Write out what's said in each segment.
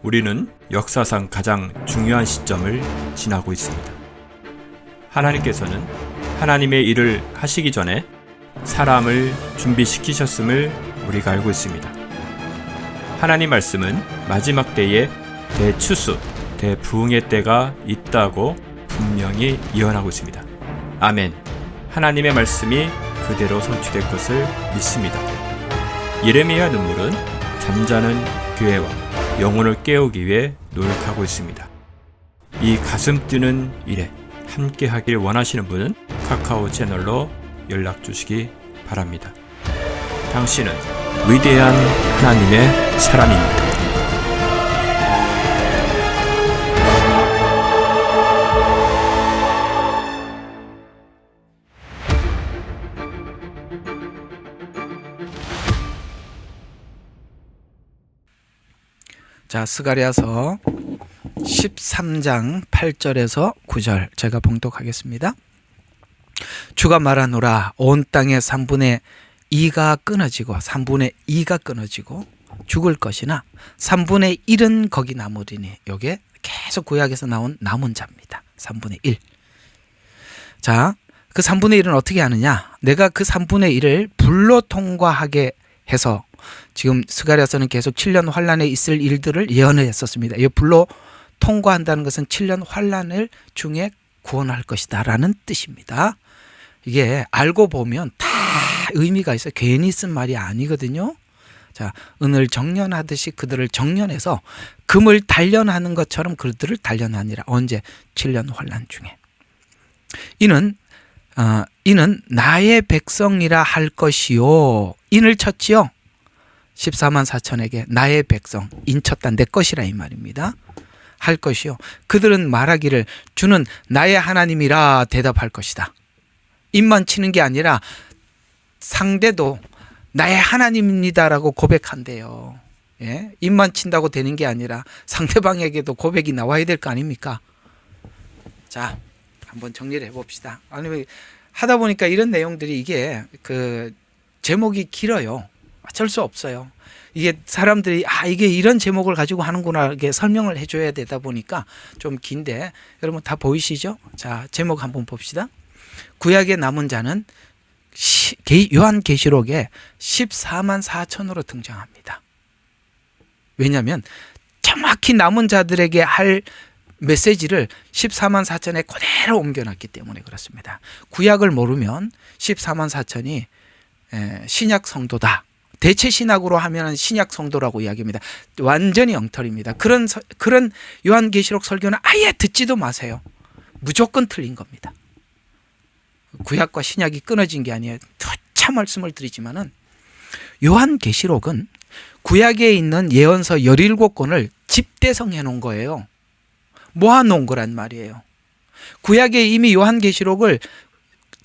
우리는 역사상 가장 중요한 시점을 지나고 있습니다. 하나님께서는 하나님의 일을 하시기 전에 사람을 준비시키셨음을 우리가 알고 있습니다. 하나님 말씀은 마지막 때에 대추수, 대부흥의 때가 있다고 분명히 예언하고 있습니다. 아멘. 하나님의 말씀이 그대로 성취될 것을 믿습니다. 예레미야 눈물은 잠자는 교회와 영혼을 깨우기 위해 노력하고 있습니다. 이 가슴 뛰는 일에 함께 하길 원하시는 분은 카카오 채널로 연락 주시기 바랍니다. 당신은 위대한 하나님의 사람입니다. 자, 스가랴서 13장 8절에서 9절 제가 봉독하겠습니다. 주가 말하노라, 온 땅의 3분의 2가 끊어지고 3분의 2가 끊어지고 죽을 것이나 3분의 1은 거기 남으리니. 요게 계속 구약에서 나온 남은 자입니다. 3분의 1. 자, 그 3분의 1은 어떻게 하느냐? 내가 그 3분의 1을 불로 통과하게 해서, 지금 스가랴서는 계속 7년 환란에 있을 일들을 예언을 했었습니다. 이 불로 통과한다는 것은 7년 환란을 중에 구원할 것이다 라는 뜻입니다. 이게 알고 보면 다 의미가 있어요. 괜히 쓴 말이 아니거든요. 자, 은을 정련하듯이 그들을 정련해서 금을 단련하는 것처럼 그들을 단련하니라. 언제? 7년 환란 중에. 이는 나의 백성이라 할 것이요. 인을 쳤지요. 14만 4천에게 나의 백성, 인쳤다, 내 것이라 이 말입니다. 할 것이요. 그들은 말하기를 주는 나의 하나님이라 대답할 것이다. 입만 치는 게 아니라 상대도 나의 하나님입니다라고 고백한대요. 예? 입만 친다고 되는 게 아니라 상대방에게도 고백이 나와야 될 거 아닙니까? 자, 한번 정리를 해봅시다. 아니, 하다 보니까 이런 내용들이 이게 그 제목이 길어요. 어쩔 수 없어요. 이게 사람들이 이게 이런 제목을 가지고 하는구나 이렇게 설명을 해줘야 되다 보니까 좀 긴데, 여러분 다 보이시죠? 자, 제목 한번 봅시다. 구약의 남은 자는 요한계시록에 14만 4천으로 등장합니다. 왜냐하면 정확히 남은 자들에게 할 메시지를 14만 4천에 그대로 옮겨놨기 때문에 그렇습니다. 구약을 모르면 14만 4천이 신약 성도다. 대체 신학으로 하면 신약 성도라고 이야기합니다. 완전히 엉터리입니다. 그런 요한계시록 설교는 아예 듣지도 마세요. 무조건 틀린 겁니다. 구약과 신약이 끊어진 게 아니에요. 참 말씀을 드리지만은 요한계시록은 구약에 있는 예언서 17권을 집대성해 놓은 거예요. 모아놓은 거란 말이에요. 구약에 이미 요한계시록을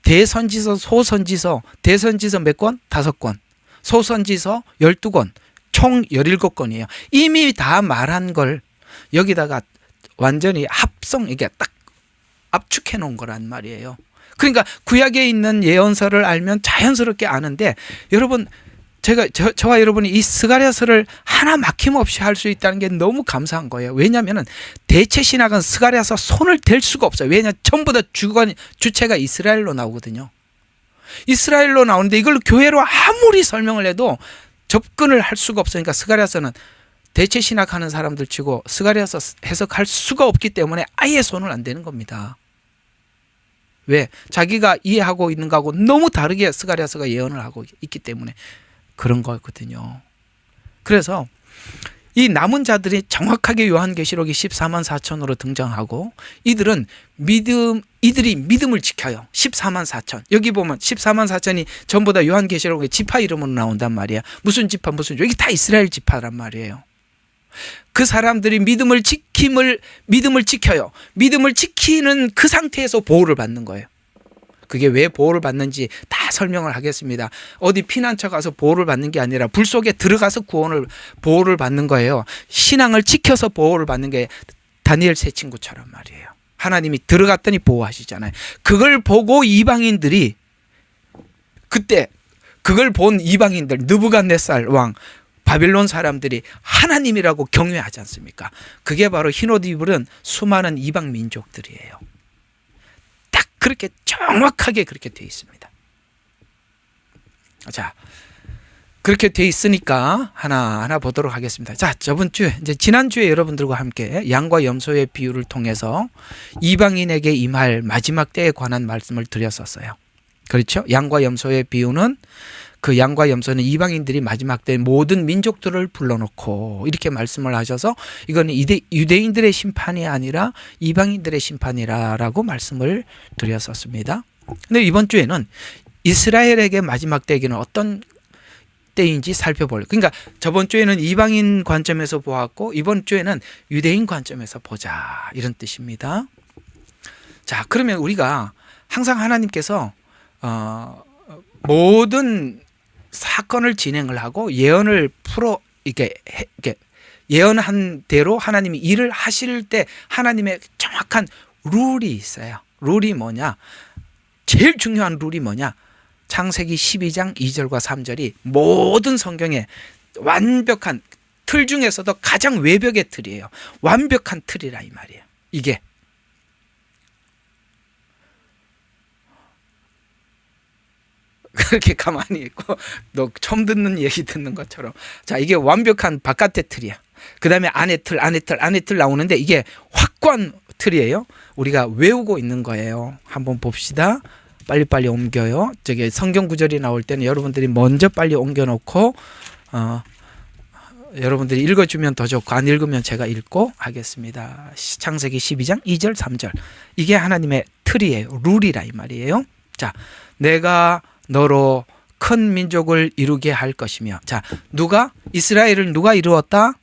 대선지서, 소선지서, 대선지서 몇 권? 5권. 소선지서 12권, 총 17권이에요. 이미 다 말한 걸 여기다가 완전히 이게 딱 압축해 놓은 거란 말이에요. 그러니까 구약에 있는 예언서를 알면 자연스럽게 아는데, 여러분, 저와 여러분이 이 스가랴서를 하나 막힘없이 할 수 있다는 게 너무 감사한 거예요. 왜냐하면 대체 신학은 스가랴서 손을 댈 수가 없어요. 왜냐하면 전부 다 주체가 이스라엘로 나오거든요. 이스라엘로 나오는데 이걸 교회로 아무리 설명을 해도 접근을 할 수가 없으니까 스가랴서는 대체 신학하는 사람들 치고 스가랴서 해석할 수가 없기 때문에 아예 손을 안 대는 겁니다. 왜? 자기가 이해하고 있는 거하고 너무 다르게 스가랴서가 예언을 하고 있기 때문에 그런 거거든요. 그래서 이 남은 자들이 정확하게 요한계시록이 14만 4천으로 등장하고, 이들이 믿음을 지켜요. 14만 4천. 여기 보면 14만 4천이 전부 다 요한계시록의 지파 이름으로 나온단 말이야. 무슨 지파, 여기 다 이스라엘 지파란 말이에요. 그 사람들이 믿음을 지켜요. 믿음을 지키는 그 상태에서 보호를 받는 거예요. 그게 왜 보호를 받는지 다 설명을 하겠습니다. 어디 피난처 가서 보호를 받는 게 아니라 불 속에 들어가서 보호를 받는 거예요. 신앙을 지켜서 보호를 받는 게 다니엘 세 친구처럼 말이에요. 하나님이 들어갔더니 보호하시잖아요. 그걸 보고 이방인들이, 그때 그걸 본 이방인들, 느부갓네살 왕, 바빌론 사람들이 하나님이라고 경외하지 않습니까? 그게 바로 흰 옷 입은 수많은 이방 민족들이에요. 딱 그렇게 정확하게 그렇게 돼 있습니다. 자, 그렇게 돼 있으니까 하나하나 보도록 하겠습니다. 자, 저번 주에 이제 지난주에 여러분들과 함께 양과 염소의 비유를 통해서 이방인에게 임할 마지막 때에 관한 말씀을 드렸었어요. 그렇죠? 양과 염소의 비유는 그 양과 염소는 이방인들이 마지막 때 모든 민족들을 불러놓고 이렇게 말씀을 하셔서 이거는 유대인들의 심판이 아니라 이방인들의 심판이라고 말씀을 드렸었습니다. 근데 이번 주에는 이스라엘에게 마지막 때에는 어떤 때인지 살펴볼. 그러니까 저번 주에는 이방인 관점에서 보았고 이번 주에는 유대인 관점에서 보자 이런 뜻입니다. 자, 그러면 우리가 항상 하나님께서 모든 사건을 진행을 하고 예언을 이렇게 예언한 대로 하나님이 일을 하실 때 하나님의 정확한 룰이 있어요. 룰이 뭐냐? 제일 중요한 룰이 뭐냐? 창세기 12장 2절과 3절이 모든 성경의 완벽한 틀 중에서도 가장 외벽의 틀이에요. 완벽한 틀이라 이 말이에요. 이게 그렇게 가만히 있고 너 처음 듣는 얘기 듣는 것처럼. 자, 이게 완벽한 바깥의 틀이야. 그 다음에 안에 틀 나오는데 이게 확고한 틀이에요. 우리가 외우고 있는 거예요. 한번 봅시다. 빨리빨리 옮겨요. 저기 성경 구절이 나올 때는 여러분들이 먼저 빨리 옮겨놓고 여러분들이 읽어주면 더 좋고 안 읽으면 제가 읽고 하겠습니다. 창세기 12장 2절 3절 이게 하나님의 틀이에요. 룰이라 이 말이에요. 자, 내가 너로 큰 민족을 이루게 할 것이며, 자, 이스라엘을 누가 이루었다?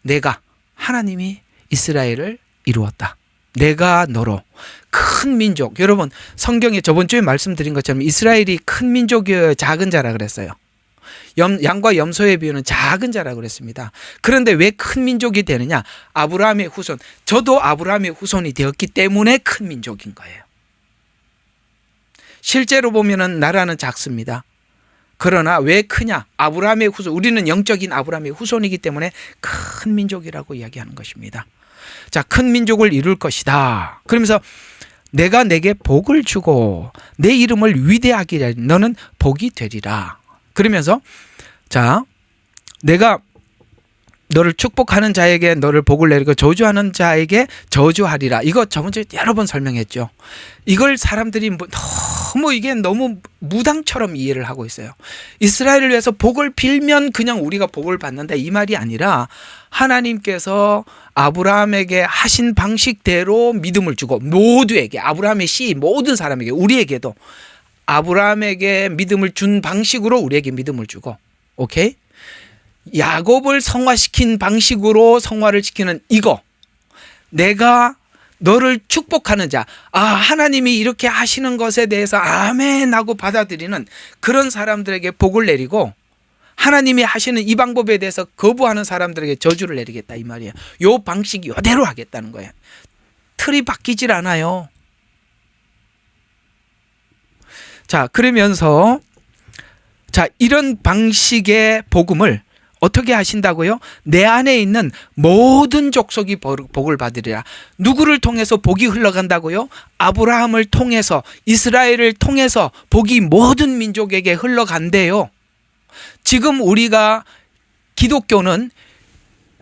내가, 하나님이 이스라엘을 이루었다. 내가 너로 큰 민족. 여러분 성경에 저번 주에 말씀드린 것처럼 이스라엘이 큰 민족이어야 작은 자라 그랬어요. 양과 염소의 비유는 작은 자라 그랬습니다. 그런데 왜 큰 민족이 되느냐? 아브라함의 후손. 저도 아브라함의 후손이 되었기 때문에 큰 민족인 거예요. 실제로 보면은 나라는 작습니다. 그러나 왜 크냐? 아브라함의 후손. 우리는 영적인 아브라함의 후손이기 때문에 큰 민족이라고 이야기하는 것입니다. 자, 큰 민족을 이룰 것이다. 그러면서 내가 내게 복을 주고 내 이름을 위대하게 하리라. 너는 복이 되리라. 그러면서 자, 내가 너를 축복하는 자에게 너를 복을 내리고 저주하는 자에게 저주하리라. 이거 저번 주에 여러 번 설명했죠. 이걸 사람들이 너무 무당처럼 이해를 하고 있어요. 이스라엘을 위해서 복을 빌면 그냥 우리가 복을 받는다 이 말이 아니라 하나님께서 아브라함에게 하신 방식대로 믿음을 주고 모두에게 아브라함의 씨 모든 사람에게 우리에게도 아브라함에게 믿음을 준 방식으로 우리에게 믿음을 주고 오케이? 야곱을 성화시킨 방식으로 성화를 시키는 이거 내가 너를 축복하는 자 하나님이 이렇게 하시는 것에 대해서 아멘 하고 받아들이는 그런 사람들에게 복을 내리고 하나님이 하시는 이 방법에 대해서 거부하는 사람들에게 저주를 내리겠다 이 말이에요. 요 방식 이대로 하겠다는 거예요. 틀이 바뀌질 않아요. 자, 그러면서 자, 이런 방식의 복음을 어떻게 하신다고요? 내 안에 있는 모든 족속이 복을 받으리라. 누구를 통해서 복이 흘러간다고요? 아브라함을 통해서 이스라엘을 통해서 복이 모든 민족에게 흘러간대요. 지금 우리가 기독교는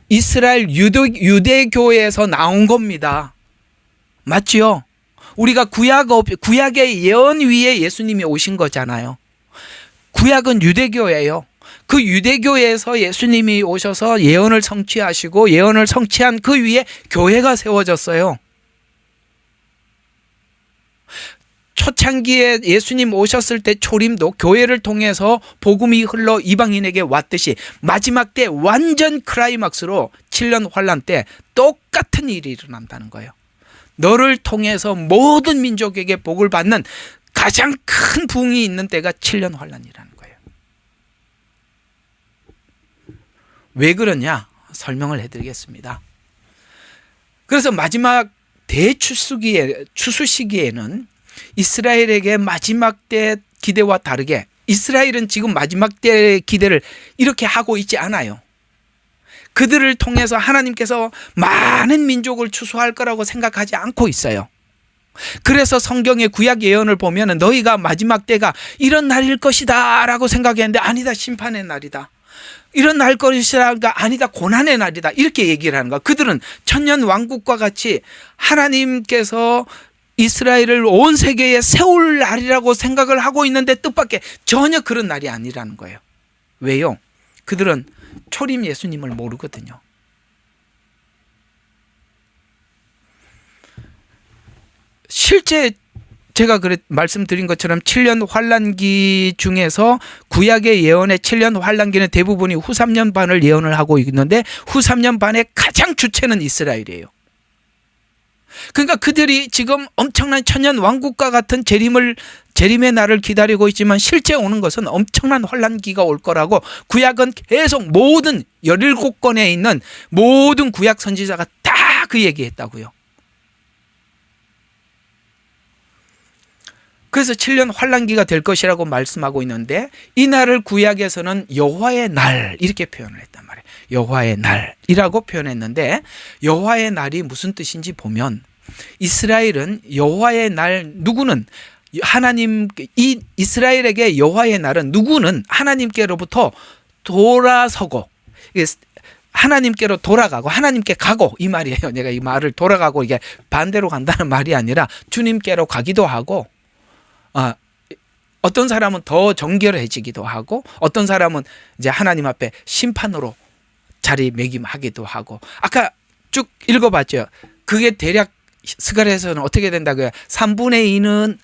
이스라엘 유대교에서 나온 겁니다. 맞지요? 우리가 구약의 예언 위에 예수님이 오신 거잖아요. 구약은 유대교예요. 그 유대교에서 예수님이 오셔서 예언을 성취하시고 예언을 성취한 그 위에 교회가 세워졌어요. 초창기에 예수님 오셨을 때 초림도 교회를 통해서 복음이 흘러 이방인에게 왔듯이 마지막 때 완전 클라이막스로 7년 환란 때 똑같은 일이 일어난다는 거예요. 너를 통해서 모든 민족에게 복을 받는 가장 큰 부흥이 있는 때가 7년 환란이라는 거예요. 왜 그러냐? 설명을 해드리겠습니다. 그래서 마지막 추수 시기에는 이스라엘에게 마지막 때 기대와 다르게 이스라엘은 지금 마지막 때의 기대를 이렇게 하고 있지 않아요. 그들을 통해서 하나님께서 많은 민족을 추수할 거라고 생각하지 않고 있어요. 그래서 성경의 구약 예언을 보면 너희가 마지막 때가 이런 날일 것이다 라고 생각했는데 아니다, 심판의 날이다. 이런 날 것이라가 아니다, 고난의 날이다, 이렇게 얘기를 하는 거야. 그들은 천년 왕국과 같이 하나님께서 이스라엘을 온 세계에 세울 날이라고 생각을 하고 있는데 뜻밖의 전혀 그런 날이 아니라는 거예요. 왜요? 그들은 초림 예수님을 모르거든요. 실제 제가 말씀드린 것처럼 7년 환란기 중에서 구약의 예언의 7년 환란기는 대부분이 후 3년 반을 예언을 하고 있는데 후 3년 반의 가장 주체는 이스라엘이에요. 그러니까 그들이 지금 엄청난 천년 왕국과 같은 재림의 날을 기다리고 있지만 실제 오는 것은 엄청난 환란기가 올 거라고 구약은 계속 모든 17권에 있는 모든 구약 선지자가 다 그 얘기했다고요. 그래서 7년 환란기가 될 것이라고 말씀하고 있는데 이 날을 구약에서는 여호와의 날 이렇게 표현을 했단 말이에요. 여호와의 날이라고 표현했는데 여호와의 날이 무슨 뜻인지 보면 이스라엘은 여호와의 날, 누구는 하나님, 이 이스라엘에게 여호와의 날은 누구는 하나님께로부터 돌아서고 하나님께로 돌아가고 하나님께 가고, 이 말이에요. 내가 이 말을 돌아가고 이게 반대로 간다는 말이 아니라 주님께로 가기도 하고, 어떤 사람은 더 정결해지기도 하고 어떤 사람은 이제 하나님 앞에 심판으로 자리매김하기도 하고. 아까 쭉 읽어봤죠. 그게 대략 스가랴에서는 어떻게 된다고요? 3분의 2는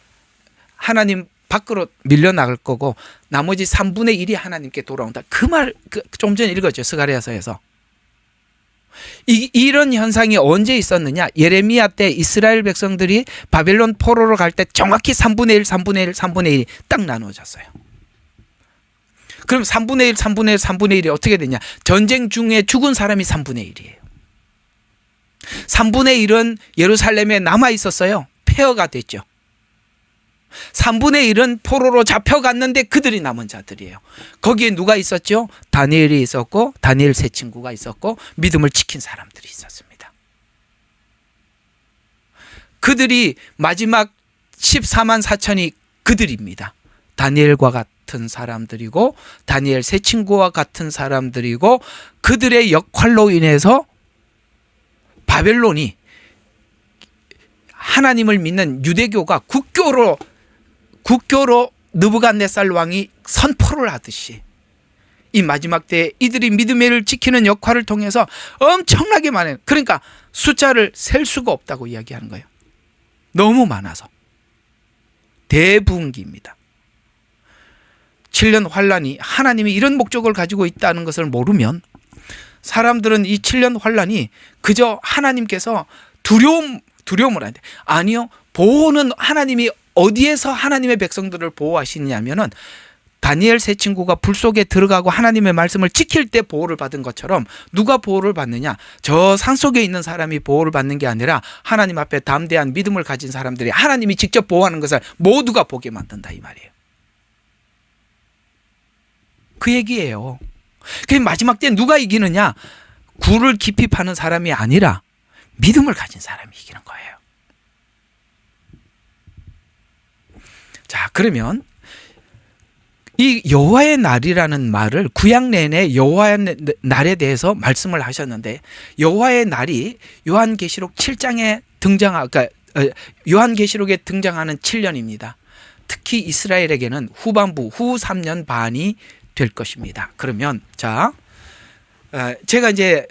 하나님 밖으로 밀려나갈 거고 나머지 3분의 1이 하나님께 돌아온다. 그 말 좀 전에 읽었죠. 스가랴서에서. 이런 현상이 언제 있었느냐? 예레미야 때 이스라엘 백성들이 바벨론 포로로 갈 때 정확히 3분의 1, 3분의 1, 3분의 1이 딱 나누어졌어요. 그럼 3분의 1, 3분의 1, 3분의 1이 어떻게 되냐? 전쟁 중에 죽은 사람이 3분의 1이에요. 3분의 1은 예루살렘에 남아 있었어요. 폐허가 됐죠. 3분의 1은 포로로 잡혀갔는데 그들이 남은 자들이에요. 거기에 누가 있었죠? 다니엘이 있었고 다니엘 세 친구가 있었고 믿음을 지킨 사람들이 있었습니다. 그들이 마지막 14만 4천이 그들입니다. 다니엘과 같은 사람들이고 다니엘 세 친구와 같은 사람들이고 그들의 역할로 인해서 바벨론이 하나님을 믿는 유대교가 국교로 느부갓네살 왕이 선포를 하듯이 이 마지막 때에 이들이 믿음을 지키는 역할을 통해서 엄청나게 많아요. 그러니까 숫자를 셀 수가 없다고 이야기하는 거예요. 너무 많아서. 대부흥기입니다. 7년 환란이 하나님이 이런 목적을 가지고 있다는 것을 모르면 사람들은 이 7년 환란이 그저 하나님께서 두려움을 하는데, 아니요, 보호는 하나님이 어디에서 하나님의 백성들을 보호하시냐면은 다니엘 세 친구가 불 속에 들어가고 하나님의 말씀을 지킬 때 보호를 받은 것처럼 누가 보호를 받느냐? 저 산속에 있는 사람이 보호를 받는 게 아니라 하나님 앞에 담대한 믿음을 가진 사람들이 하나님이 직접 보호하는 것을 모두가 보게 만든다, 이 말이에요. 그 얘기예요. 그 마지막 때 누가 이기느냐? 굴을 깊이 파는 사람이 아니라 믿음을 가진 사람이 이기는 거예요. 자, 그러면 이 여호와의 날이라는 말을 구약 내내 여호와의 날에 대해서 말씀을 하셨는데, 여호와의 날이 요한계시록 7장에 요한계시록에 등장하는 7년입니다. 특히 이스라엘에게는 후반부 후 3년 반이 될 것입니다. 그러면 자, 제가 이제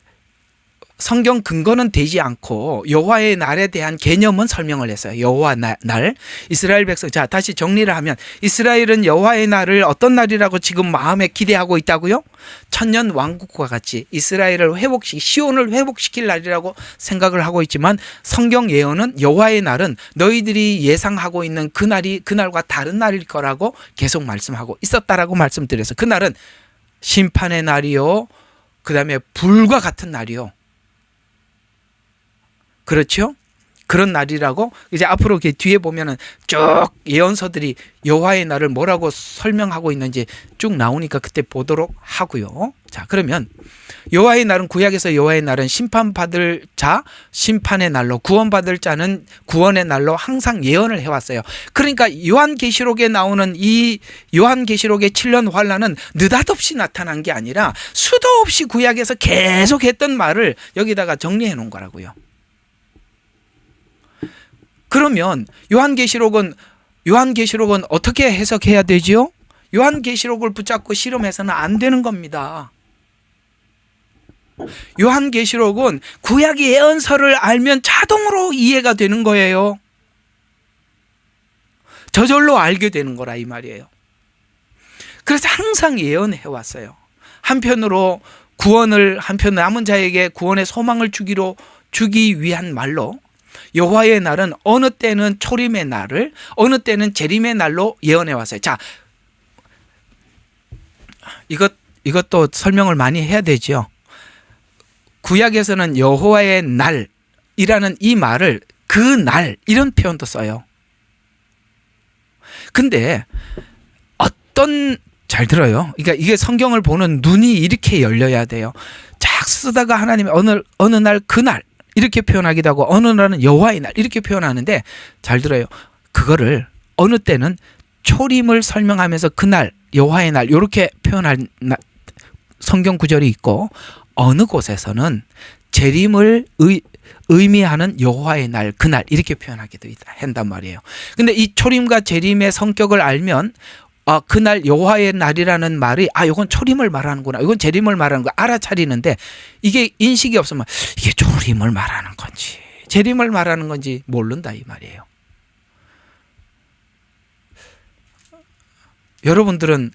성경 근거는 되지 않고 여호와의 날에 대한 개념은 설명을 했어요. 여호와 날, 이스라엘 백성. 자, 다시 정리를 하면 이스라엘은 여호와의 날을 어떤 날이라고 지금 마음에 기대하고 있다고요? 천년 왕국과 같이 이스라엘을 시온을 회복시킬 날이라고 생각을 하고 있지만 성경 예언은 여호와의 날은 너희들이 예상하고 있는 그날과 다른 날일 거라고 계속 말씀하고 있었다라고 말씀드려서 그날은 심판의 날이요, 그 다음에 불과 같은 날이요. 그렇죠? 그런 날이라고 이제 앞으로 이렇게 뒤에 보면은 쭉 예언서들이 여호와의 날을 뭐라고 설명하고 있는지 쭉 나오니까 그때 보도록 하고요. 자, 그러면 여호와의 날은 구약에서 여호와의 날은 심판받을 자 심판의 날로 구원받을 자는 구원의 날로 항상 예언을 해왔어요. 그러니까 요한계시록에 나오는 이 요한계시록의 7년 환란은 느닷없이 나타난 게 아니라 수도 없이 구약에서 계속 했던 말을 여기다가 정리해 놓은 거라고요. 그러면 요한계시록은 어떻게 해석해야 되죠? 요한계시록을 붙잡고 실험해서는 안 되는 겁니다. 요한계시록은 구약의 예언서를 알면 자동으로 이해가 되는 거예요. 저절로 알게 되는 거라 이 말이에요. 그래서 항상 예언해 왔어요. 한편으로 남은 자에게 구원의 소망을 주기 위한 말로 여호와의 날은 어느 때는 초림의 날을 어느 때는 재림의 날로 예언해 왔어요. 자, 이것도 설명을 많이 해야 되죠. 구약에서는 여호와의 날이라는 이 말을 그 날 이런 표현도 써요. 근데 잘 들어요. 그러니까 이게 성경을 보는 눈이 이렇게 열려야 돼요. 쫙 쓰다가 하나님이 어느 날 그날 이렇게 표현하기도 하고 어느 날은 여호와의 날 이렇게 표현하는데 잘 들어요. 그거를 어느 때는 초림을 설명하면서 그날 여호와의 날 이렇게 표현할 성경 구절이 있고 어느 곳에서는 재림을 의미하는 여호와의 날 그날 이렇게 표현하기도 한단 말이에요. 근데 이 초림과 재림의 성격을 알면 그날 여호와의 날이라는 말이 이건 초림을 말하는구나, 이건 재림을 말하는 거 알아차리는데 이게 인식이 없으면 이게 초림을 말하는 건지 재림을 말하는 건지 모른다 이 말이에요. 여러분들은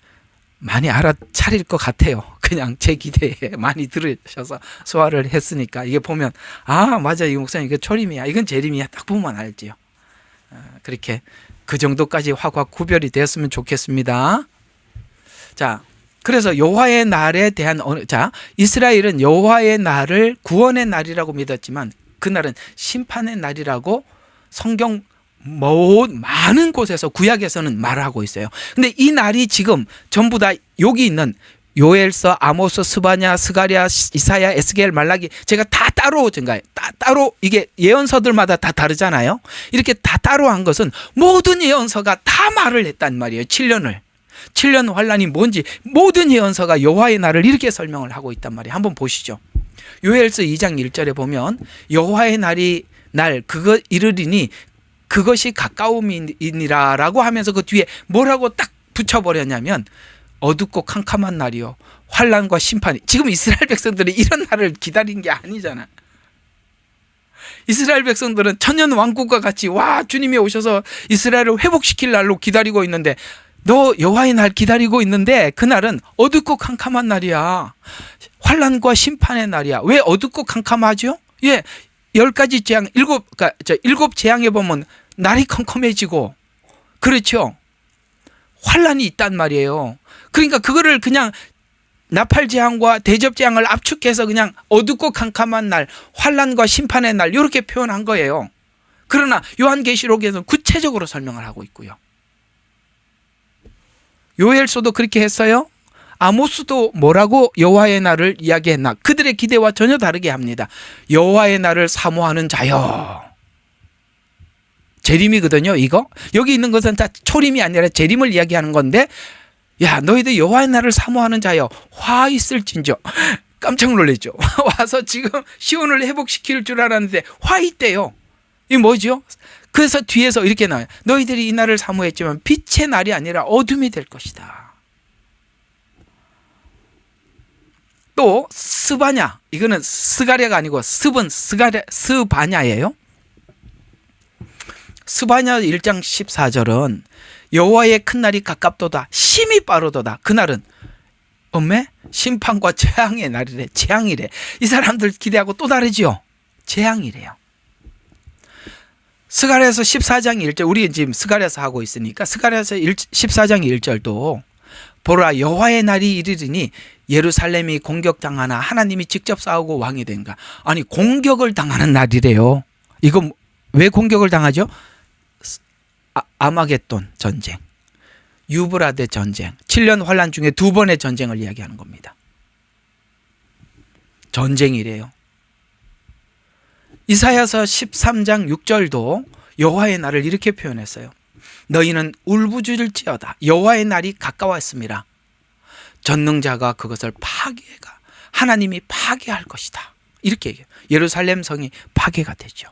많이 알아차릴 것 같아요. 그냥 제 기대에 많이 들으셔서 소화를 했으니까 이게 보면 맞아, 이 목사님 이거 초림이야, 이건 재림이야 딱 보면 알지요. 그렇게 그 정도까지 확 구별이 되었으면 좋겠습니다. 자, 그래서 여호와의 날에 대한 이스라엘은 여호와의 날을 구원의 날이라고 믿었지만 그날은 심판의 날이라고 성경 많은 곳에서 구약에서는 말하고 있어요. 근데 이 날이 지금 전부 다 여기 있는 요엘서, 아모스, 스바냐, 스가랴, 이사야, 에스겔, 말라기 제가 다 따로 따로 이게 예언서들마다 다 다르잖아요. 이렇게 다 따로 한 것은 모든 예언서가 다 말을 했단 말이에요. 7년 환란이 뭔지 모든 예언서가 여호와의 날을 이렇게 설명을 하고 있단 말이에요. 한번 보시죠. 요엘서 2장 1절에 보면 여호와의 날 그거 이르리니 그것이 가까움이니라라고 하면서 그 뒤에 뭐라고 딱 붙여버렸냐면 어둡고 캄캄한 날이요 환란과 심판이. 지금 이스라엘 백성들이 이런 날을 기다린 게 아니잖아. 이스라엘 백성들은 천년 왕국과 같이 주님이 오셔서 이스라엘을 회복시킬 날로 기다리고 있는데 너 여호와의 날 기다리고 있는데 그날은 어둡고 캄캄한 날이야. 환란과 심판의 날이야. 왜 어둡고 캄캄하죠? 10가지 재앙, 7 재앙에 보면 날이 컴컴해지고 그렇죠. 환란이 있단 말이에요. 그러니까 그거를 그냥 나팔 재앙과 대접 재앙을 압축해서 그냥 어둡고 캄캄한 날, 환란과 심판의 날 이렇게 표현한 거예요. 그러나 요한계시록에서는 구체적으로 설명을 하고 있고요. 요엘서도 그렇게 했어요. 아모스도 뭐라고 여호와의 날을 이야기했나? 그들의 기대와 전혀 다르게 합니다. 여호와의 날을 사모하는 자여. 재림이거든요. 이거 여기 있는 것은 다 초림이 아니라 재림을 이야기하는 건데, 너희들 여호와의 날을 사모하는 자여 화 있을진저. 깜짝 놀랐죠. 와서 지금 시온을 회복시킬 줄 알았는데 화 있대요. 이 뭐죠? 그래서 뒤에서 이렇게 나와요. 너희들이 이 날을 사모했지만 빛의 날이 아니라 어둠이 될 것이다. 또 스바냐, 이거는 스가랴가 아니고 스바냐예요. 스바냐 1장 14절은 여호와의 큰 날이 가깝도다, 심히 빠르도다. 그날은 심판과 재앙의 날이래. 재앙이래. 이 사람들 기대하고 또 다르지요. 재앙이래요. 스가랴서 14장 1절, 우리 지금 스가랴서 하고 있으니까 스가랴서 14장 1절도 보라 여호와의 날이 이르리니 예루살렘이 공격당하나 하나님이 직접 싸우고 왕이 된가. 아니 공격을 당하는 날이래요. 이거 왜 공격을 당하죠? 아마겟돈 전쟁, 유브라데 전쟁, 7년 환란 중에 2번의 전쟁을 이야기하는 겁니다. 전쟁이래요. 이사야서 13장 6절도 여호와의 날을 이렇게 표현했어요. 너희는 울부짖을지어다. 여호와의 날이 가까웠습니다. 전능자가 그것을 파괴가 하나님이 파괴할 것이다. 이렇게 얘기해요. 예루살렘 성이 파괴가 되죠.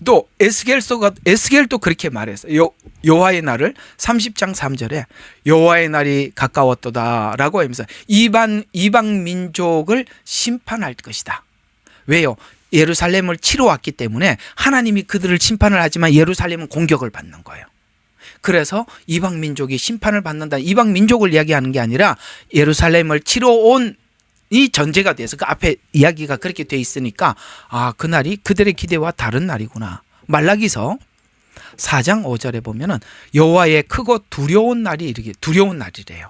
또 에스겔도 그렇게 말했어요. 여호와의 날을 30장 3절에 여호와의 날이 가까웠도다라고 하면서 이방 민족을 심판할 것이다. 왜요? 예루살렘을 치러 왔기 때문에 하나님이 그들을 심판을 하지만 예루살렘은 공격을 받는 거예요. 그래서 이방 민족이 심판을 받는다. 이방 민족을 이야기하는 게 아니라 예루살렘을 치러 온 이 전제가 돼서 그 앞에 이야기가 그렇게 돼 있으니까 그날이 그들의 기대와 다른 날이구나. 말라기서 4장 5절에 보면은 여호와의 크고 두려운 날이 이르게 두려운 날이래요.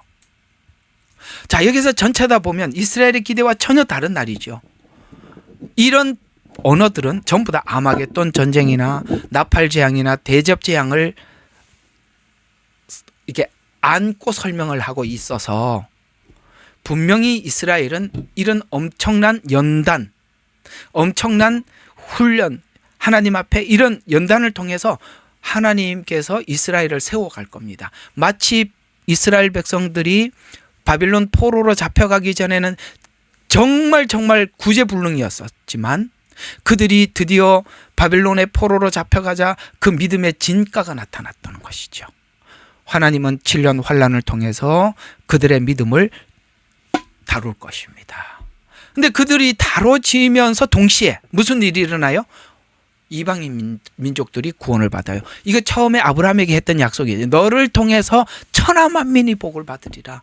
자, 여기서 전체다 보면 이스라엘의 기대와 전혀 다른 날이죠. 이런 언어들은 전부 다 아마겟돈 전쟁이나 나팔 재앙이나 대접 재앙을 이렇게 안고 설명을 하고 있어서 분명히 이스라엘은 이런 엄청난 연단, 엄청난 훈련, 하나님 앞에 이런 연단을 통해서 하나님께서 이스라엘을 세워갈 겁니다. 마치 이스라엘 백성들이 바빌론 포로로 잡혀가기 전에는 정말 구제불능이었지만 그들이 드디어 바빌론의 포로로 잡혀가자 그 믿음의 진가가 나타났다는 것이죠. 하나님은 7년 환란을 통해서 그들의 믿음을 다룰 것입니다. 근데 그들이 다뤄지면서 동시에 무슨 일이 일어나요? 이방인 민족들이 구원을 받아요. 이거 처음에 아브라함에게 했던 약속이에요. 너를 통해서 천하 만민이 복을 받으리라.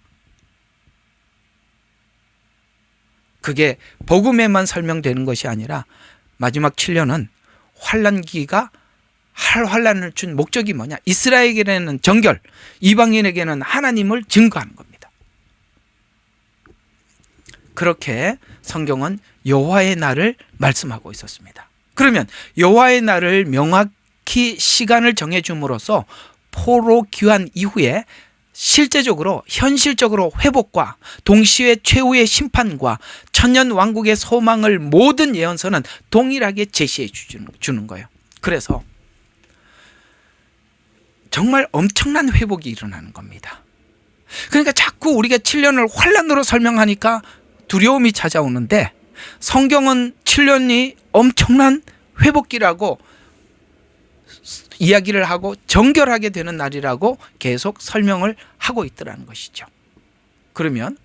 그게 복음에만 설명되는 것이 아니라 마지막 7년은 환란기가 환란을 준 목적이 뭐냐? 이스라엘에게는 정결, 이방인에게는 하나님을 증거하는 겁니다. 그렇게 성경은 여호와의 날을 말씀하고 있었습니다. 그러면 여호와의 날을 명확히 시간을 정해줌으로써 포로 귀환 이후에 실제적으로 현실적으로 회복과 동시에 최후의 심판과 천년 왕국의 소망을 모든 예언서는 동일하게 제시해 주는 거예요. 그래서 정말 엄청난 회복이 일어나는 겁니다. 그러니까 자꾸 우리가 7년을 환란으로 설명하니까 두려움이 찾아오는데 성경은 7년이 엄청난 회복기라고 이야기를 하고 정결하게 되는 날이라고 계속 설명을 하고 있더라는 것이죠. 그러면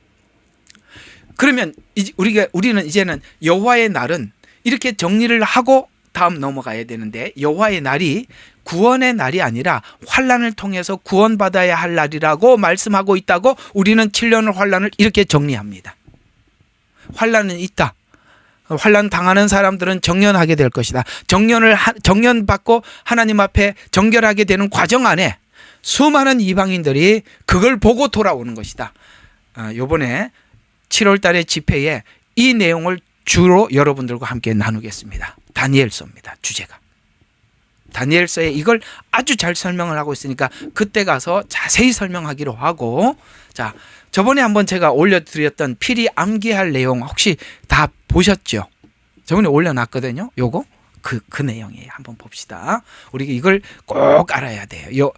우리는 이제는 여호와의 날은 이렇게 정리를 하고 다음 넘어가야 되는데 여호와의 날이 구원의 날이 아니라 환란을 통해서 구원받아야 할 날이라고 말씀하고 있다고 우리는 7년의 환란을 이렇게 정리합니다. 환란은 있다. 환란 당하는 사람들은 정년하게 될 것이다. 정년받고 하나님 앞에 정결하게 되는 과정 안에 수많은 이방인들이 그걸 보고 돌아오는 것이다. 이번에 7월 달에 집회에 이 내용을 주로 여러분들과 함께 나누겠습니다. 다니엘서입니다. 주제가. 다니엘서에 이걸 아주 잘 설명을 하고 있으니까 그때 가서 자세히 설명하기로 하고, 자, 저번에 한번 제가 올려드렸던 필히 암기할 내용 혹시 다 보셨죠? 저번에 올려놨거든요. 요거 그 내용이에요. 한번 봅시다. 우리가 이걸 꼭 알아야 돼요.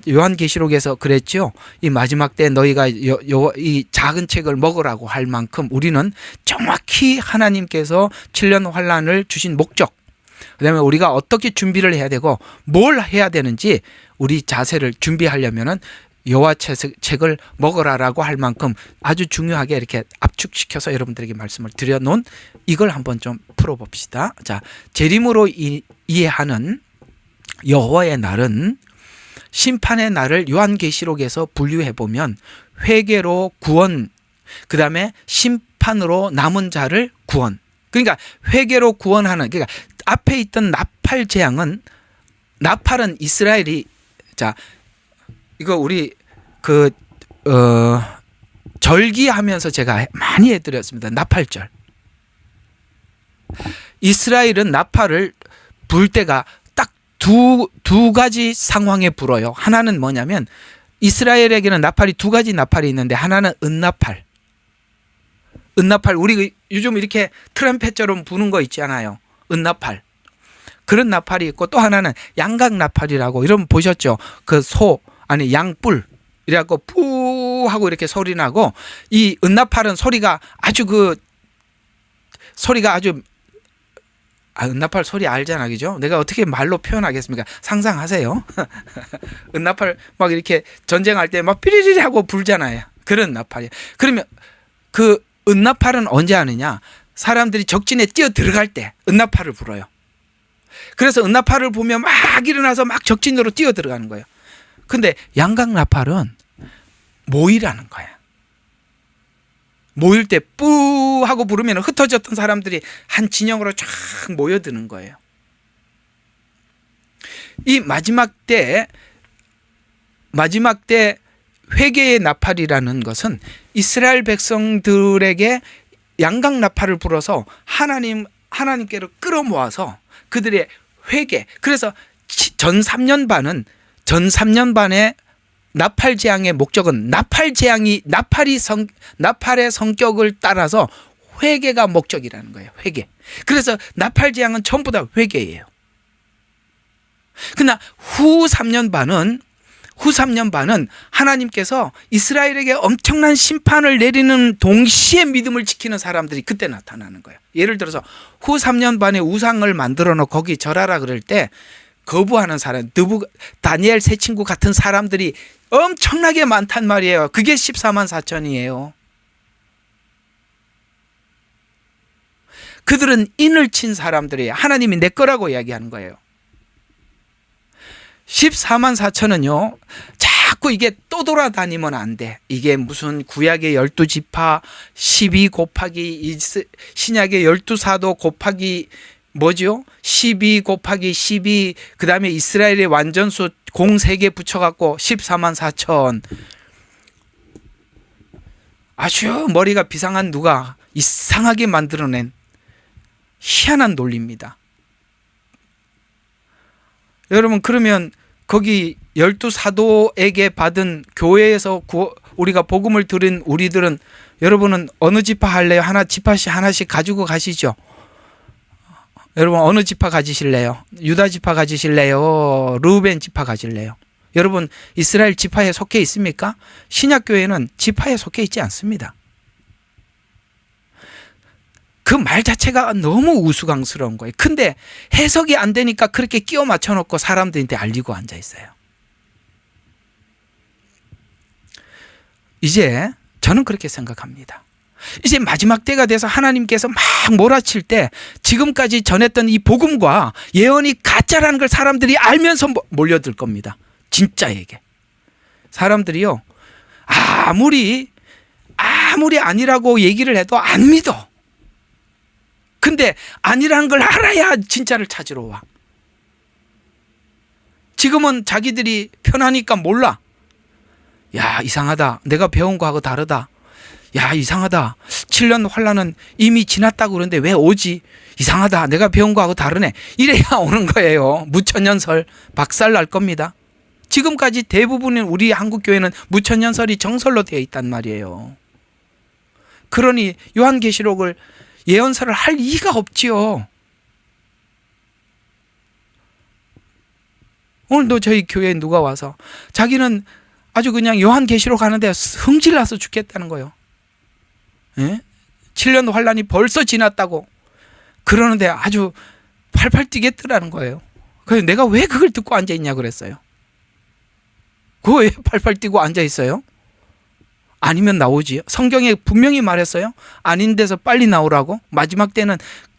요한계시록에서 그랬죠. 이 마지막 때 너희가 이 작은 책을 먹으라고 할 만큼 우리는 정확히 하나님께서 7년 환란을 주신 목적, 그다음에 우리가 어떻게 준비를 해야 되고 뭘 해야 되는지 우리 자세를 준비하려면은 여호와 책을 먹으라라고 할 만큼 아주 중요하게 이렇게 압축시켜서 여러분들에게 말씀을 드려놓은 이걸 한번 좀 풀어봅시다. 자, 재림으로 이해하는 여호와의 날은 심판의 날을 요한계시록에서 분류해보면 회개로 구원, 그 다음에 심판으로 남은 자를 구원. 그러니까 회개로 구원하는, 그러니까 앞에 있던 나팔 재앙은, 나팔은 이스라엘이, 자, 이거 우리 절기하면서 제가 많이 해드렸습니다. 나팔절. 이스라엘은 나팔을 불 때가 딱 두 가지 상황에 불어요. 하나는 뭐냐면 이스라엘에게는 나팔이 두 가지 나팔이 있는데 하나는 은나팔. 은나팔 우리 요즘 이렇게 트럼펫처럼 부는 거 있잖아요. 은나팔. 그런 나팔이 있고 또 하나는 양각 나팔이라고 여러분 보셨죠? 그 아니 양뿔 이래갖고 뿌 하고 이렇게 소리 나고 이 은나팔은 소리가 아주 은나팔 소리 알잖아, 그죠? 내가 어떻게 말로 표현하겠습니까? 상상하세요. 은나팔 막 이렇게 전쟁할 때 막 삐리리리 하고 불잖아요. 그런 나팔이에요. 그러면 그 은나팔은 언제 하느냐? 사람들이 적진에 뛰어 들어갈 때 은나팔을 불어요. 그래서 은나팔을 보면 막 일어나서 막 적진으로 뛰어 들어가는 거예요. 근데 양각 나팔은 모이라는 거야. 모일 때 뿌 하고 부르면 흩어졌던 사람들이 한 진영으로 쫙 모여드는 거예요. 이 마지막 때 회개의 나팔이라는 것은 이스라엘 백성들에게 양각 나팔을 불어서 하나님께로 끌어모아서 그들의 회개. 그래서 전 3년 반의 나팔 재앙의 목적은 나팔의 성격을 따라서 회개가 목적이라는 거예요. 회개. 그래서 나팔 재앙은 전부 다 회개예요. 그러나 후 3년 반은 하나님께서 이스라엘에게 엄청난 심판을 내리는 동시에 믿음을 지키는 사람들이 그때 나타나는 거예요. 예를 들어서 후 3년 반에 우상을 만들어 놓고 거기 절하라 그럴 때 거부하는 사람, 다니엘 세 친구 같은 사람들이 엄청나게 많단 말이에요. 그게 14만 4천이에요. 그들은 인을 친 사람들이에요. 하나님이 내 거라고 이야기하는 거예요. 14만 4천은요, 자꾸 이게 또 돌아다니면 안 돼. 이게 무슨 구약의 12지파 12 곱하기 신약의 12사도 곱하기 뭐죠? 12 곱하기 12, 그 다음에 이스라엘의 완전수 공 3개 붙여갖고 14만 4천. 아주 머리가 비상한 누가 이상하게 만들어낸 희한한 논리입니다. 여러분, 그러면 거기 12사도에게 받은 교회에서 우리가 복음을 들은 우리들은, 여러분은 어느 지파 할래요? 지파씩 하나씩 가지고 가시죠. 여러분 어느 지파 가지실래요? 유다 지파 가지실래요? 르우벤 지파 가질래요? 여러분 이스라엘 지파에 속해 있습니까? 신약교회는 지파에 속해 있지 않습니다. 그 말 자체가 너무 우스꽝스러운 거예요. 근데 해석이 안 되니까 그렇게 끼워 맞춰놓고 사람들한테 알리고 앉아 있어요. 이제 저는 그렇게 생각합니다. 이제 마지막 때가 돼서 하나님께서 막 몰아칠 때 지금까지 전했던 이 복음과 예언이 가짜라는 걸 사람들이 알면서 몰려들 겁니다. 진짜에게. 사람들이요, 아무리 아니라고 얘기를 해도 안 믿어. 근데 아니라는 걸 알아야 진짜를 찾으러 와. 지금은 자기들이 편하니까 몰라. 야, 이상하다. 내가 배운 거하고 다르다. 야, 이상하다. 7년 환란은 이미 지났다고 그러는데 왜 오지? 이상하다. 내가 배운 거하고 다르네. 이래야 오는 거예요. 무천년설 박살 날 겁니다. 지금까지 대부분의 우리 한국교회는 무천년설이 정설로 되어 있단 말이에요. 그러니 요한계시록을 예언서를 할 이유가 없지요. 오늘도 저희 교회에 누가 와서 자기는 아주 그냥 요한계시록 하는데 흥질나서 죽겠다는 거예요. 예? 7년 환란이 벌써 지났다고 그러는데 아주 팔팔 뛰겠더라는 거예요. 그래서 내가 왜 그걸 듣고 앉아있냐 그랬어요. 그거 왜 팔팔 뛰고 앉아있어요? 아니면 나오지. 성경에 분명히 말했어요. 아닌 데서 빨리 나오라고. 마지막 때는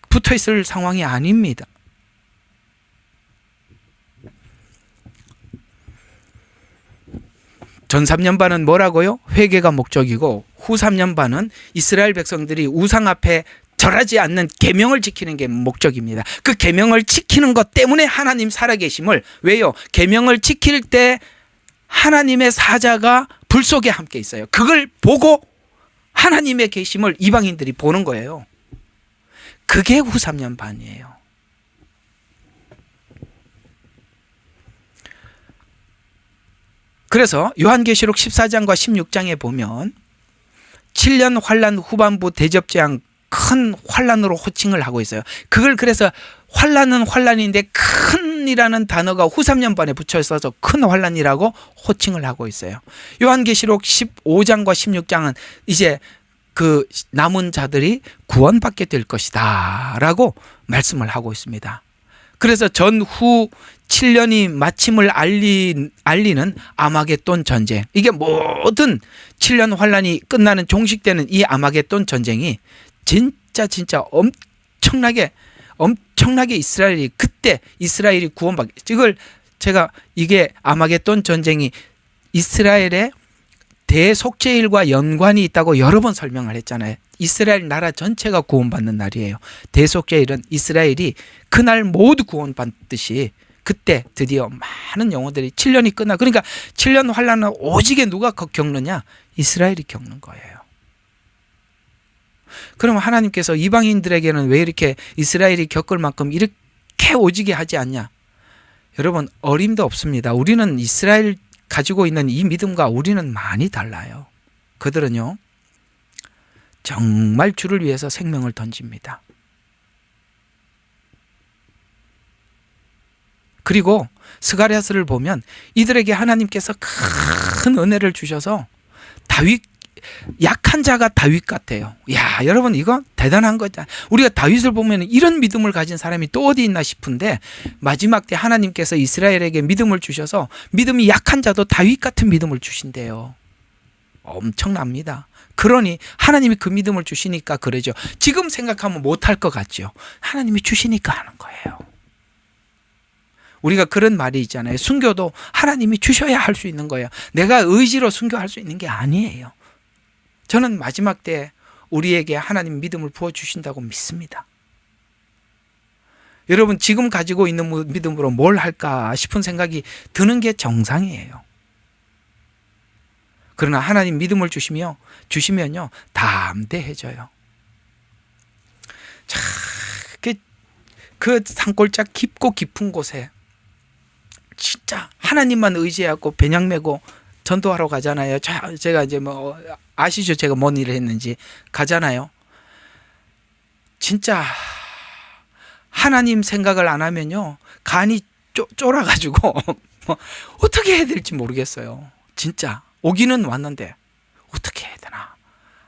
붙어있을 상황이 아닙니다. 전 3년 반은 뭐라고요? 회개가 목적이고 후 3년 반은 이스라엘 백성들이 우상 앞에 절하지 않는 계명을 지키는 게 목적입니다. 그 계명을 지키는 것 때문에 하나님 살아계심을, 왜요? 계명을 지킬 때 하나님의 사자가 불 속에 함께 있어요. 그걸 보고 하나님의 계심을 이방인들이 보는 거예요. 그게 후 3년 반이에요. 그래서 요한계시록 14장과 16장에 보면 7년 환란 후반부 대접재앙 큰 환란으로 호칭을 하고 있어요. 그걸 그래서 환란은 환란인데 큰이라는 단어가 후 3년 반에 붙여 있어서 큰 환란이라고 호칭을 하고 있어요. 요한계시록 15장과 16장은 이제 그 남은 자들이 구원받게 될 것이다 라고 말씀을 하고 있습니다. 그래서 전후 7년이 마침을 알리는 아마겟돈 전쟁, 이게 모든 7년 환란이 끝나는 종식되는 이 아마겟돈 전쟁이 진짜 엄청나게 이스라엘이 구원받게, 이게 아마겟돈 전쟁이 이스라엘의 대속죄일과 연관이 있다고 여러 번 설명을 했잖아요. 이스라엘 나라 전체가 구원받는 날이에요. 대속죄일은 이스라엘이 그날 모두 구원받듯이 그때 드디어 많은 영혼들이 7년이 끝나, 그러니까 7년 환란은 오직에 누가 겪느냐? 이스라엘이 겪는 거예요. 그러면 하나님께서 이방인들에게는 왜 이렇게 이스라엘이 겪을 만큼 이렇게 오지게 하지 않냐? 여러분, 어림도 없습니다. 우리는 이스라엘 가지고 있는 이 믿음과 우리는 많이 달라요. 그들은요, 정말 주를 위해서 생명을 던집니다. 그리고 스가랴서를 보면 이들에게 하나님께서 큰 은혜를 주셔서 약한 자가 다윗 같아요. 야, 여러분, 이거 대단한 거잖아요. 우리가 다윗을 보면 이런 믿음을 가진 사람이 또 어디 있나 싶은데, 마지막 때 하나님께서 이스라엘에게 믿음을 주셔서 믿음이 약한 자도 다윗 같은 믿음을 주신대요. 엄청납니다. 그러니 하나님이 그 믿음을 주시니까 그러죠. 지금 생각하면 못할 것 같죠. 하나님이 주시니까 하는 거예요. 우리가 그런 말이 있잖아요. 순교도 하나님이 주셔야 할 수 있는 거예요. 내가 의지로 순교할 수 있는 게 아니에요. 저는 마지막 때 우리에게 하나님 믿음을 부어주신다고 믿습니다. 여러분, 지금 가지고 있는 믿음으로 뭘 할까 싶은 생각이 드는 게 정상이에요. 그러나 하나님 믿음을 주시면요, 담대해져요. 자, 그 산골짜 깊고 깊은 곳에 진짜 하나님만 의지하고 배낭 메고 전도하러 가잖아요. 제가 이제 아시죠? 제가 뭔 일을 했는지. 가잖아요. 진짜 하나님 생각을 안 하면요, 간이 쫄아가지고 어떻게 해야 될지 모르겠어요. 진짜 오기는 왔는데 어떻게 해야 되나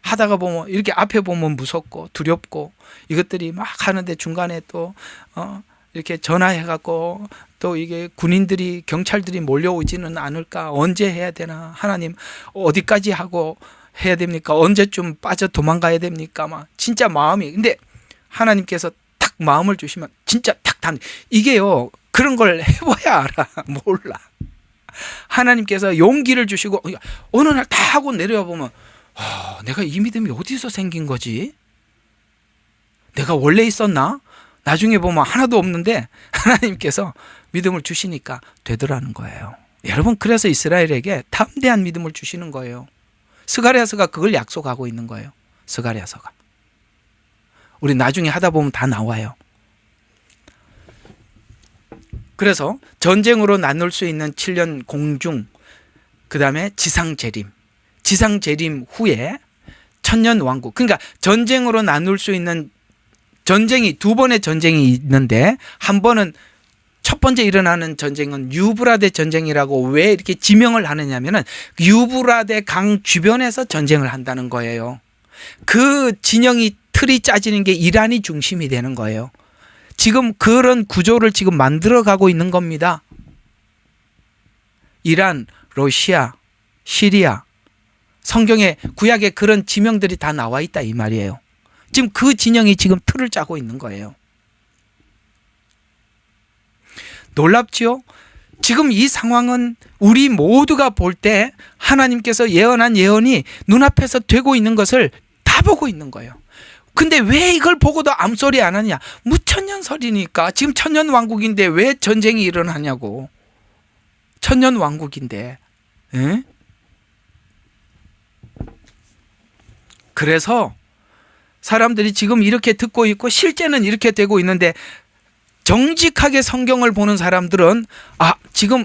하다가 보면, 이렇게 앞에 보면 무섭고 두렵고, 이것들이 막 하는데 중간에 또 이렇게 전화해갖고 또 이게 군인들이, 경찰들이 몰려오지는 않을까, 언제 해야 되나, 하나님 어디까지 하고 해야 됩니까, 언제쯤 빠져 도망가야 됩니까, 막 진짜 마음이. 근데 하나님께서 딱 마음을 주시면 진짜 딱 이게요, 그런 걸 해봐야 알아. 몰라. 하나님께서 용기를 주시고 어느 날 다 하고 내려와 보면, 내가 이 믿음이 어디서 생긴 거지? 내가 원래 있었나? 나중에 보면 하나도 없는데 하나님께서 믿음을 주시니까 되더라는 거예요. 여러분, 그래서 이스라엘에게 담대한 믿음을 주시는 거예요. 스가랴서가 그걸 약속하고 있는 거예요. 스가랴서가. 우리 나중에 하다 보면 다 나와요. 그래서 전쟁으로 나눌 수 있는 7년 공중, 그 다음에 지상재림 후에 천년 왕국. 그러니까 전쟁으로 나눌 수 있는 전쟁이, 두 번의 전쟁이 있는데, 한 번은, 첫 번째 일어나는 전쟁은 유브라데 전쟁이라고 왜 이렇게 지명을 하느냐면은 유브라데 강 주변에서 전쟁을 한다는 거예요. 그 진영이, 틀이 짜지는 게 이란이 중심이 되는 거예요. 지금 그런 구조를 지금 만들어 가고 있는 겁니다. 이란, 러시아, 시리아, 성경에, 구약에 그런 지명들이 다 나와 있다 이 말이에요. 지금 그 진영이 지금 틀을 짜고 있는 거예요. 놀랍지요? 지금 이 상황은 우리 모두가 볼 때 하나님께서 예언한 예언이 눈앞에서 되고 있는 것을 다 보고 있는 거예요. 근데 왜 이걸 보고도 아무 소리 안 하냐? 무천년설이니까. 지금 천년왕국인데 왜 전쟁이 일어나냐고. 천년왕국인데. 에? 그래서 사람들이 지금 이렇게 듣고 있고 실제는 이렇게 되고 있는데 정직하게 성경을 보는 사람들은 지금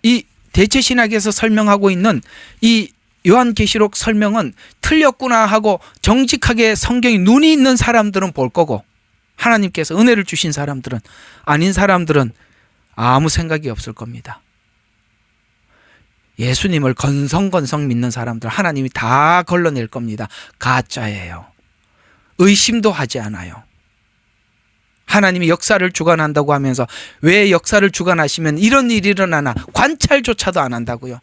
이 대체신학에서 설명하고 있는 이 요한계시록 설명은 틀렸구나 하고 정직하게 성경이 눈이 있는 사람들은 볼 거고 하나님께서 은혜를 주신 사람들은 아닌 사람들은 아무 생각이 없을 겁니다. 예수님을 건성건성 믿는 사람들 하나님이 다 걸러낼 겁니다. 가짜예요. 의심도 하지 않아요. 하나님이 역사를 주관한다고 하면서 왜 역사를 주관하시면 이런 일이 일어나나 관찰조차도 안 한다고요.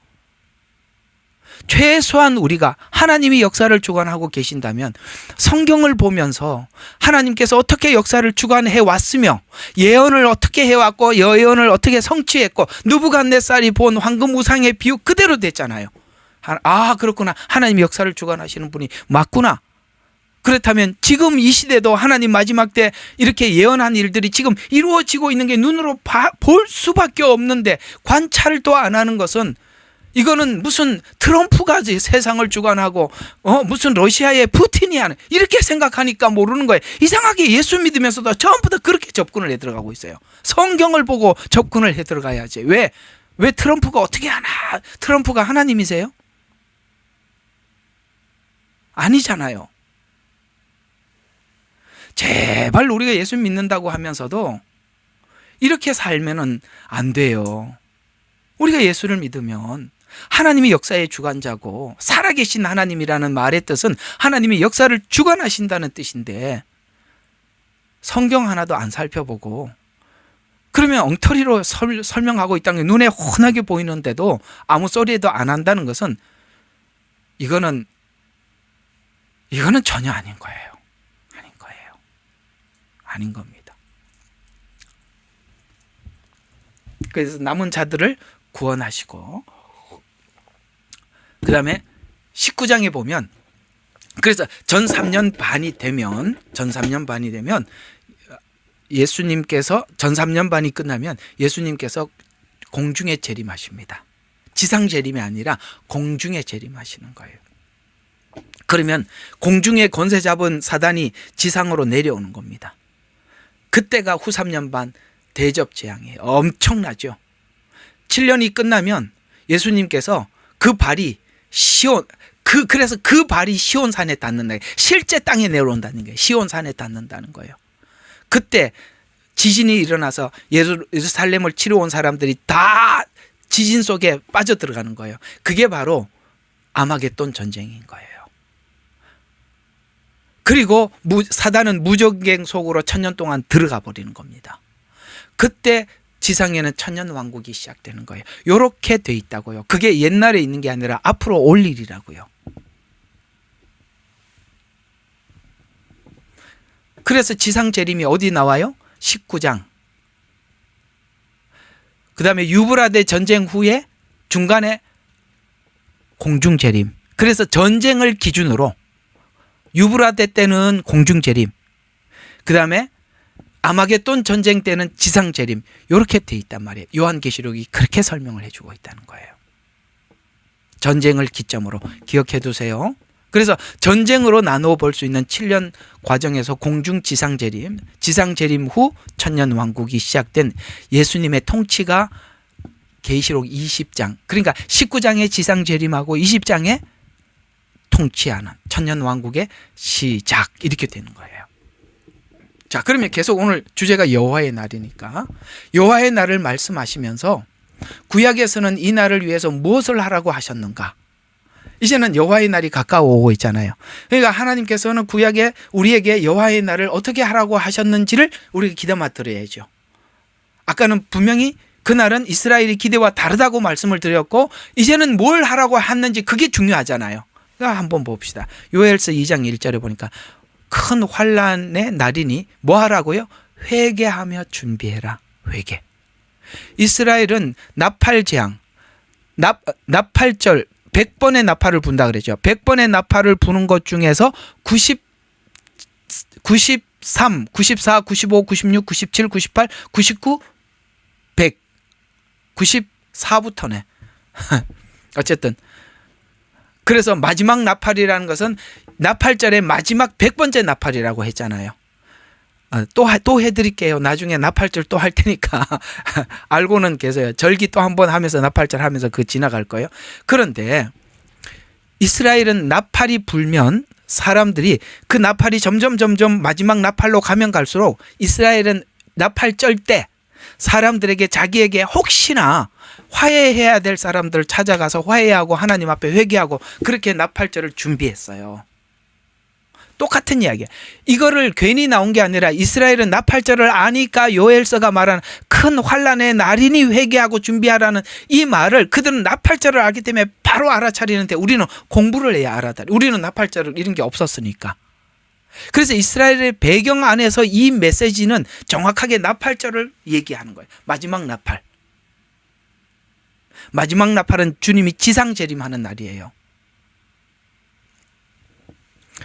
최소한 우리가 하나님이 역사를 주관하고 계신다면 성경을 보면서 하나님께서 어떻게 역사를 주관해 왔으며 예언을 어떻게 해왔고 예언을 어떻게 성취했고 느부갓네살이 본 황금 우상의 비유 그대로 됐잖아요. 그렇구나. 하나님이 역사를 주관하시는 분이 맞구나. 그렇다면 지금 이 시대도 하나님 마지막 때 이렇게 예언한 일들이 지금 이루어지고 있는 게 눈으로 볼 수밖에 없는데 관찰을 또 안 하는 것은 이거는 무슨 트럼프가 세상을 주관하고 무슨 러시아의 푸틴이 하는 이렇게 생각하니까 모르는 거예요. 이상하게 예수 믿으면서도 처음부터 그렇게 접근을 해 들어가고 있어요. 성경을 보고 접근을 해 들어가야지. 왜 트럼프가 어떻게 하나? 트럼프가 하나님이세요? 아니잖아요. 제발 우리가 예수 믿는다고 하면서도 이렇게 살면은 안 돼요. 우리가 예수를 믿으면 하나님이 역사의 주관자고 살아계신 하나님이라는 말의 뜻은 하나님이 역사를 주관하신다는 뜻인데 성경 하나도 안 살펴보고 그러면 엉터리로 설명하고 있다는 게 눈에 훤하게 보이는데도 아무 소리도 안 한다는 것은 이거는 전혀 아닌 거예요. 아닌 겁니다. 그래서 남은 자들을 구원하시고 그 다음에 19장에 보면 그래서 전 3년 반이 되면 예수님께서 전 3년 반이 끝나면 예수님께서 공중에 재림하십니다. 지상 재림이 아니라 공중에 재림하시는 거예요. 그러면 공중에 권세 잡은 사단이 지상으로 내려오는 겁니다. 그때가 후 3년 반 대접 재앙이에요. 엄청나죠. 7년이 끝나면 예수님께서 그 발이 그래서 그 발이 시온산에 닿는다. 실제 땅에 내려온다는 거예요. 시온산에 닿는다는 거예요. 그때 지진이 일어나서 예루살렘을 치러 온 사람들이 다 지진 속에 빠져들어가는 거예요. 그게 바로 아마겟돈 전쟁인 거예요. 그리고 사단은 무적행 속으로 1000년 동안 들어가 버리는 겁니다. 그때 지상에는 천년 왕국이 시작되는 거예요. 이렇게 돼 있다고요. 그게 옛날에 있는 게 아니라 앞으로 올 일이라고요. 그래서 지상 재림이 어디 나와요? 19장. 그 다음에 유브라데 전쟁 후에 중간에 공중 재림. 그래서 전쟁을 기준으로 유브라데 때는 공중 재림, 그 다음에 아마겟돈 전쟁 때는 지상 재림, 이렇게 돼 있단 말이에요. 요한계시록이 그렇게 설명을 해주고 있다는 거예요. 전쟁을 기점으로 기억해 두세요. 그래서 전쟁으로 나누어 볼 수 있는 7년 과정에서 공중 지상 재림, 지상 재림 후 천년 왕국이 시작된 예수님의 통치가 계시록 20장, 그러니까 19장의 지상 재림하고 20장에 통치하는 천년 왕국의 시작, 이렇게 되는 거예요. 자, 그러면 계속 오늘 주제가 여호와의 날이니까 여호와의 날을 말씀하시면서 구약에서는 이 날을 위해서 무엇을 하라고 하셨는가? 이제는 여호와의 날이 가까워 오고 있잖아요. 그러니까 하나님께서는 구약에 우리에게 여호와의 날을 어떻게 하라고 하셨는지를 우리가 기대마 들어야죠. 아까는 분명히 그날은 이스라엘의 기대와 다르다고 말씀을 드렸고 이제는 뭘 하라고 했는지 그게 중요하잖아요. 그러니까 한번 봅시다. 요엘서 2장 1절에 보니까 큰 환란의 날이니 뭐 하라고요? 회개하며 준비해라. 회개. 이스라엘은 나팔 재앙, 나팔절 100번의 나팔을 분다 그랬죠. 100번의 나팔을 부는 것 중에서 93, 94, 95, 96, 97, 98, 99, 100, 94부터네. 어쨌든 그래서 마지막 나팔이라는 것은 나팔절의 마지막 100번째 나팔이라고 했잖아요. 또 해드릴게요. 나중에 나팔절 또 할 테니까 알고는 계세요. 절기 또 한 번 하면서 나팔절 하면서 그 지나갈 거예요. 그런데 이스라엘은 나팔이 불면 사람들이 그 나팔이 점점 마지막 나팔로 가면 갈수록 이스라엘은 나팔절 때 사람들에게 자기에게 혹시나 화해해야 될 사람들을 찾아가서 화해하고 하나님 앞에 회개하고 그렇게 나팔절을 준비했어요. 똑같은 이야기야. 이거를 괜히 나온 게 아니라 이스라엘은 나팔절을 아니까 요엘서가 말하는 큰 환란의 날이니 회개하고 준비하라는 이 말을 그들은 나팔절을 알기 때문에 바로 알아차리는데 우리는 공부를 해야 알아다리. 우리는 나팔절을 이런 게 없었으니까. 그래서 이스라엘의 배경 안에서 이 메시지는 정확하게 나팔절을 얘기하는 거예요. 마지막 나팔. 마지막 나팔은 주님이 지상재림하는 날이에요.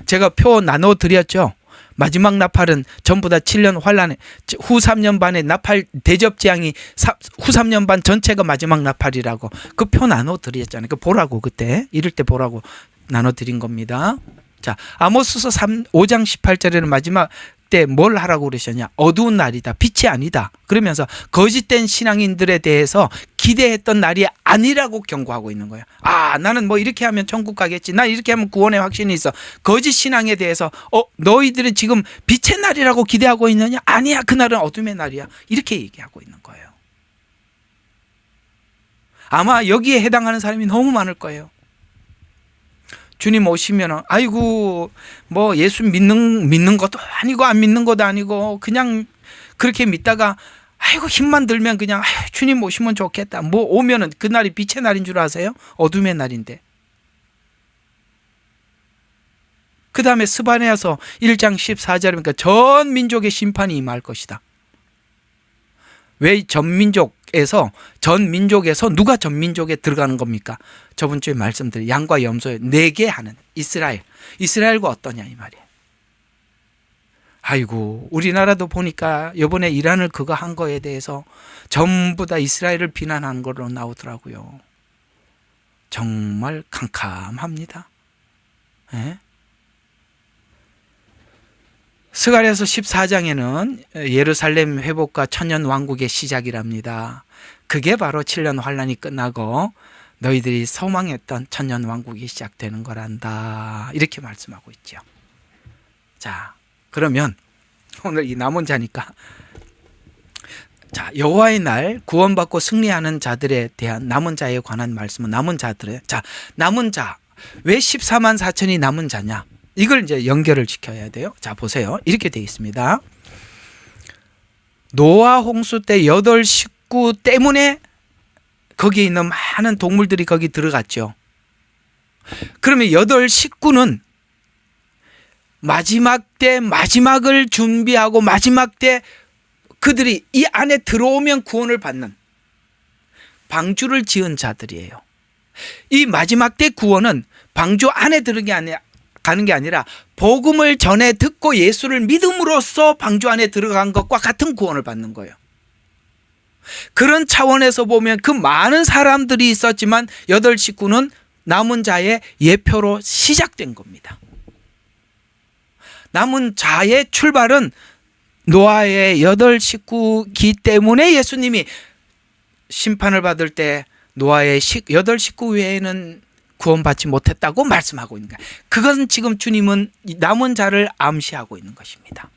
제가 표 나눠드렸죠. 마지막 나팔은 전부 다 7년 환란에 후 3년 반의 나팔 대접재앙이 후 3년 반 전체가 마지막 나팔이라고 그 표 나눠드렸잖아요. 그 보라고 그때 이럴 때 보라고 나눠드린 겁니다. 자, 아모스서 5장 18절에는 마지막 때 뭘 하라고 그러셨냐? 어두운 날이다. 빛이 아니다. 그러면서 거짓된 신앙인들에 대해서 기대했던 날이 아니라고 경고하고 있는 거예요. 나는 뭐 이렇게 하면 천국 가겠지. 나 이렇게 하면 구원의 확신이 있어. 거짓 신앙에 대해서 너희들은 지금 빛의 날이라고 기대하고 있느냐? 아니야. 그날은 어둠의 날이야. 이렇게 얘기하고 있는 거예요. 아마 여기에 해당하는 사람이 너무 많을 거예요. 주님 오시면 아이고 뭐 예수 믿는 것도 아니고 안 믿는 것도 아니고 그냥 그렇게 믿다가 아이고 힘만 들면 그냥 주님 오시면 좋겠다. 뭐 오면은 그날이 빛의 날인 줄 아세요? 어둠의 날인데. 그 다음에 스바냐서 1장 14절이니까 전 민족의 심판이 임할 것이다. 왜 전 민족에서 누가 전 민족에 들어가는 겁니까? 저번 주에 말씀드린 양과 염소에 4개 하는 이스라엘과 어떠냐 이 말이에요. 아이고 우리나라도 보니까 이번에 이란을 그거 한 거에 대해서 전부 다 이스라엘을 비난한 걸로 나오더라고요. 정말 캄캄합니다. 예? 스가랴서 14장에는 예루살렘 회복과 천년 왕국의 시작이랍니다. 그게 바로 7년 환란이 끝나고 너희들이 소망했던 천년 왕국이 시작되는 거란다. 이렇게 말씀하고 있죠. 자, 그러면 오늘 이 남은 자니까 자, 여호와의 날 구원받고 승리하는 자들에 대한 남은 자에 관한 말씀은 남은 자들의 남은 자. 왜 14만 4천이 남은 자냐? 이걸 이제 연결을 시켜야 돼요. 자, 보세요. 이렇게 되어 있습니다. 노아 홍수 때 8 식구 때문에 거기에 있는 많은 동물들이 거기 들어갔죠. 그러면 8 식구는 마지막 때 마지막을 준비하고 마지막 때 그들이 이 안에 들어오면 구원을 받는 방주를 지은 자들이에요. 이 마지막 때 구원은 방주 안에 가는 게 아니라 복음을 전해 듣고 예수를 믿음으로써 방주 안에 들어간 것과 같은 구원을 받는 거예요. 그런 차원에서 보면 그 많은 사람들이 있었지만 8 식구는 남은 자의 예표로 시작된 겁니다. 남은 자의 출발은 노아의 8 식구기 때문에 예수님이 심판을 받을 때 노아의 8 식구 외에는 구원받지 못했다고 말씀하고 있는 거예요. 그것은 지금 주님은 남은 자를 암시하고 있는 것입니다.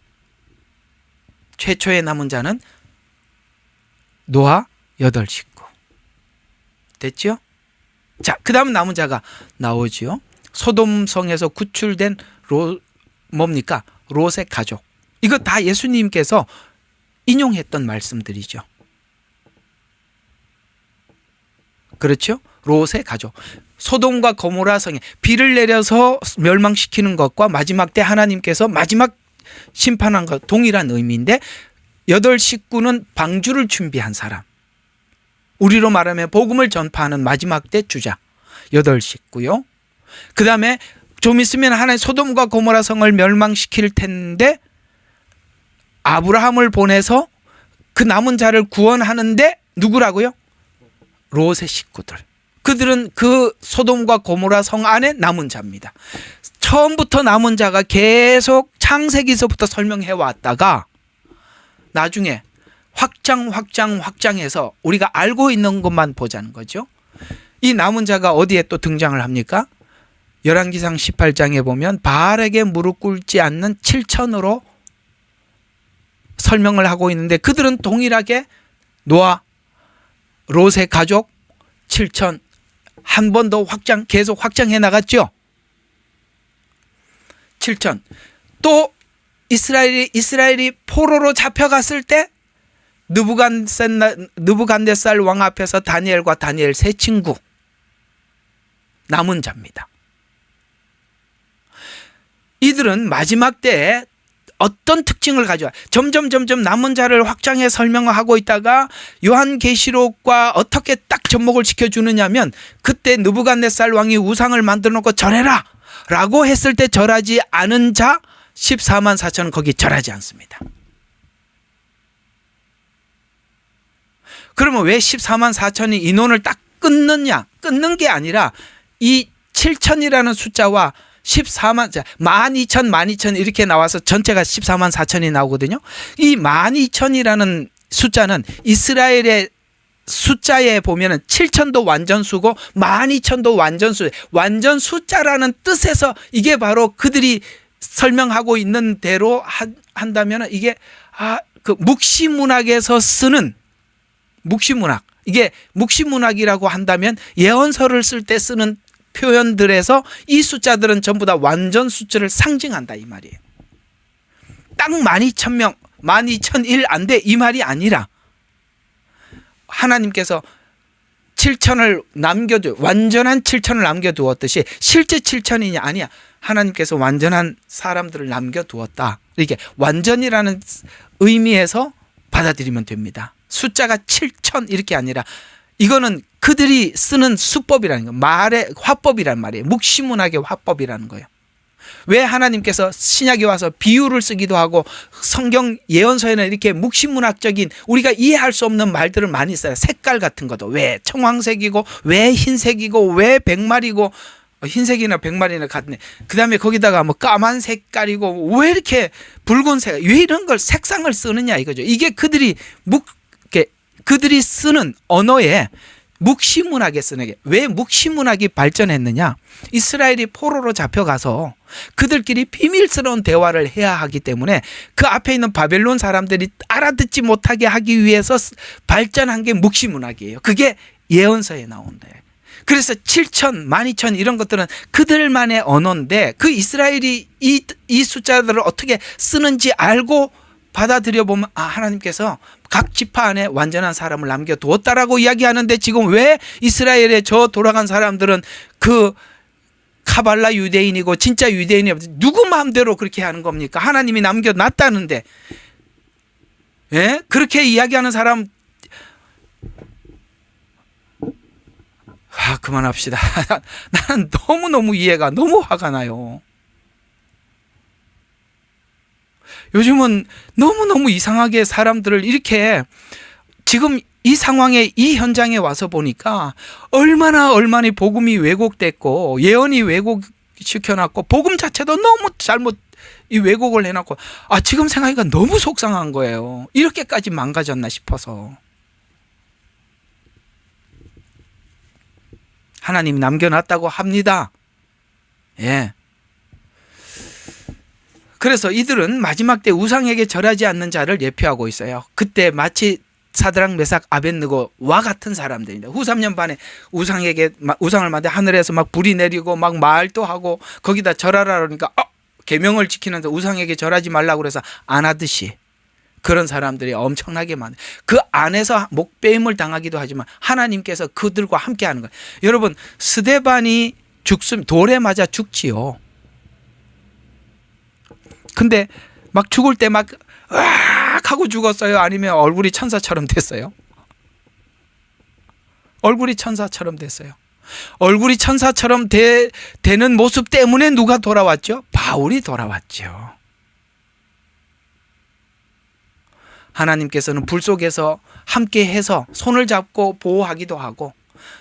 최초의 남은 자는 노아 8 식구. 됐죠? 자, 그 다음 남은 자가 나오죠. 소돔성에서 구출된 뭡니까? 롯의 가족. 이거 다 예수님께서 인용했던 말씀들이죠. 그렇죠? 롯의 가족. 소돔과 고모라 성에 비를 내려서 멸망시키는 것과 마지막 때 하나님께서 마지막 심판한 것 동일한 의미인데 8 식구는 방주를 준비한 사람. 우리로 말하면 복음을 전파하는 마지막 때 주자. 8 식구요. 그 다음에 좀 있으면 하나님 소돔과 고모라 성을 멸망시킬 텐데 아브라함을 보내서 그 남은 자를 구원하는데 누구라고요? 롯의 식구들. 그들은 그 소돔과 고모라 성 안에 남은 자입니다. 처음부터 남은 자가 계속 창세기서부터 설명해 왔다가 나중에 확장해서 우리가 알고 있는 것만 보자는 거죠. 이 남은 자가 어디에 또 등장을 합니까? 열왕기상 18장에 보면 바알에게 무릎 꿇지 않는 7천으로 설명을 하고 있는데 그들은 동일하게 노아, 롯의 가족 7천 한 번 더 계속 확장해 나갔죠. 7천. 또 이스라엘이 포로로 잡혀갔을 때 느부갓네살 왕 앞에서 다니엘과 다니엘 세 친구 남은 자입니다. 이들은 마지막 때에 어떤 특징을 가져와 점점 남은 자를 확장해 설명을 하고 있다가 요한계시록과 어떻게 딱 접목을 시켜주느냐면 그때 느부갓네살 왕이 우상을 만들어 놓고 절해라 라고 했을 때 절하지 않은 자 14만 4천은 거기 절하지 않습니다. 그러면 왜 14만 4천이 인원을 딱 끊느냐? 끊는 게 아니라 이 7천이라는 숫자와 14만, 12,000 이렇게 나와서 전체가 14만 4천이 나오거든요. 이 12,000이라는 숫자는 이스라엘의 숫자에 보면은 7천도 완전수고 12,000도 완전수, 완전 숫자라는 뜻에서 이게 바로 그들이 설명하고 있는 대로 한다면 이게 그 묵시문학에서 쓰는 묵시문학, 이게 묵시문학이라고 한다면 예언서를 쓸 때 쓰는 표현들에서 이 숫자들은 전부 다 완전 숫자를 상징한다 이 말이에요. 딱 12,000명, 12,001 안 돼 이 말이 아니라 하나님께서 7천을 완전한 7천을 남겨두었듯이 실제 7천이냐 아니야. 하나님께서 완전한 사람들을 남겨두었다. 이렇게 완전이라는 의미에서 받아들이면 됩니다. 숫자가 7천 이렇게 아니라 이거는 그들이 쓰는 수법이라는 거, 말의 화법이란 말이에요. 묵시문학의 화법이라는 거예요. 왜 하나님께서 신약에 와서 비유를 쓰기도 하고 성경 예언서에는 이렇게 묵시문학적인 우리가 이해할 수 없는 말들을 많이 써요. 색깔 같은 것도 왜 청황색이고 왜 흰색이고 왜 백말이고 흰색이나 백말이나 같네. 그 다음에 거기다가 뭐 까만 색깔이고 왜 이렇게 붉은색 왜 이런 걸 색상을 쓰느냐 이거죠. 이게 그들이 쓰는 언어에 묵시문학에 쓰는 게 왜 묵시문학이 발전했느냐? 이스라엘이 포로로 잡혀가서 그들끼리 비밀스러운 대화를 해야 하기 때문에 그 앞에 있는 바벨론 사람들이 알아듣지 못하게 하기 위해서 발전한 게 묵시문학이에요. 그게 예언서에 나온다. 그래서 7천, 12,000 이런 것들은 그들만의 언어인데 그 이스라엘이 이 숫자들을 어떻게 쓰는지 알고 받아들여 보면 하나님께서 각 지파 안에 완전한 사람을 남겨두었다라고 이야기하는데 지금 왜 이스라엘의 저 돌아간 사람들은 그 카발라 유대인이고 진짜 유대인이 누구 마음대로 그렇게 하는 겁니까? 하나님이 남겨놨다는데 예? 그렇게 이야기하는 사람 그만합시다. 나는 너무너무 이해가 너무 화가 나요. 요즘은 너무너무 이상하게 사람들을 이렇게 지금 이 상황에 이 현장에 와서 보니까 얼마나 복음이 왜곡됐고 예언이 왜곡시켜놨고 복음 자체도 너무 잘못 이 왜곡을 해놨고 지금 생각하니까 너무 속상한 거예요. 이렇게까지 망가졌나 싶어서. 하나님이 남겨놨다고 합니다. 예. 그래서 이들은 마지막 때 우상에게 절하지 않는 자를 예표하고 있어요. 그때 마치 사드락 메삭 아벳느고와 같은 사람들입니다. 후 3년 반에 우상을 만들 하늘에서 막 불이 내리고 막 말도 하고 거기다 절하라 그러니까 계명을 지키는데 우상에게 절하지 말라고 그래서 안 하듯이 그런 사람들이 엄청나게 많아요. 그 안에서 목배임을 당하기도 하지만 하나님께서 그들과 함께 하는 거예요. 여러분 스데반이 돌에 맞아 죽지요. 근데 막 죽을 때 막 으악 하고 죽었어요? 아니면 얼굴이 천사처럼 됐어요? 얼굴이 천사처럼 됐어요. 얼굴이 천사처럼 되는 모습 때문에 누가 돌아왔죠? 바울이 돌아왔죠. 하나님께서는 불 속에서 함께 해서 손을 잡고 보호하기도 하고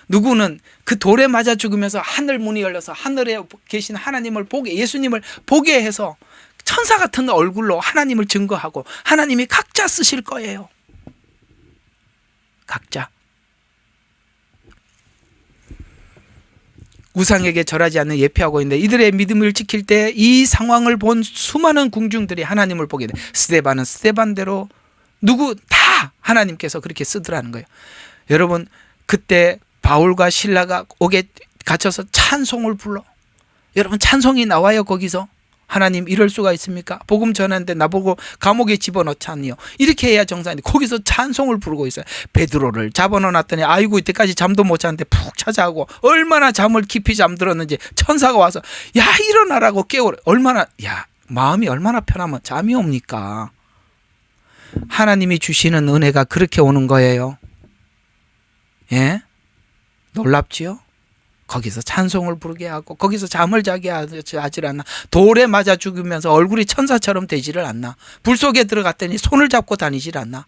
누구는 그 돌에 맞아 죽으면서 하늘 문이 열려서 하늘에 계신 하나님을 보게, 예수님을 보게 해서 천사 같은 얼굴로 하나님을 증거하고 하나님이 각자 쓰실 거예요. 각자. 우상에게 절하지 않는 예표하고 있는데 이들의 믿음을 지킬 때 이 상황을 본 수많은 궁중들이 하나님을 보게 돼. 스데반은 스데반대로 누구 다 하나님께서 그렇게 쓰더라는 거예요. 여러분, 그때 바울과 실라가 옥에 갇혀서 찬송을 불러. 여러분, 찬송이 나와요. 거기서. 하나님 이럴 수가 있습니까? 복음 전하는데 나보고 감옥에 집어넣자니요. 이렇게 해야 정상인데 거기서 찬송을 부르고 있어요. 베드로를 잡아넣었더니 아이고 이때까지 잠도 못 잤는데 푹 찾아오고 얼마나 잠을 깊이 잠들었는지 천사가 와서 야 일어나라고 깨우라. 얼마나 마음이 얼마나 편하면 잠이 옵니까? 하나님이 주시는 은혜가 그렇게 오는 거예요. 예? 놀랍지요? 거기서 찬송을 부르게 하고 거기서 잠을 자게 하질 않나. 돌에 맞아 죽으면서 얼굴이 천사처럼 되지를 않나. 불 속에 들어갔더니 손을 잡고 다니질 않나.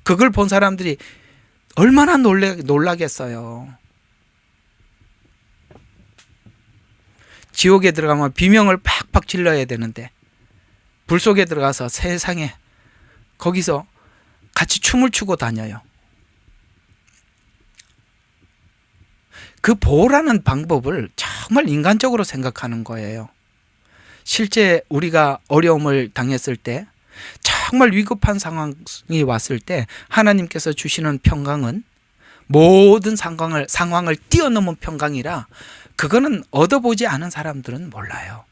그걸 본 사람들이 얼마나 놀라겠어요. 지옥에 들어가면 비명을 팍팍 질러야 되는데 불 속에 들어가서 세상에 거기서 같이 춤을 추고 다녀요. 그 보호라는 방법을 정말 인간적으로 생각하는 거예요. 실제 우리가 어려움을 당했을 때, 정말 위급한 상황이 왔을 때 하나님께서 주시는 평강은 모든 상황을 뛰어넘은 평강이라 그거는 얻어보지 않은 사람들은 몰라요.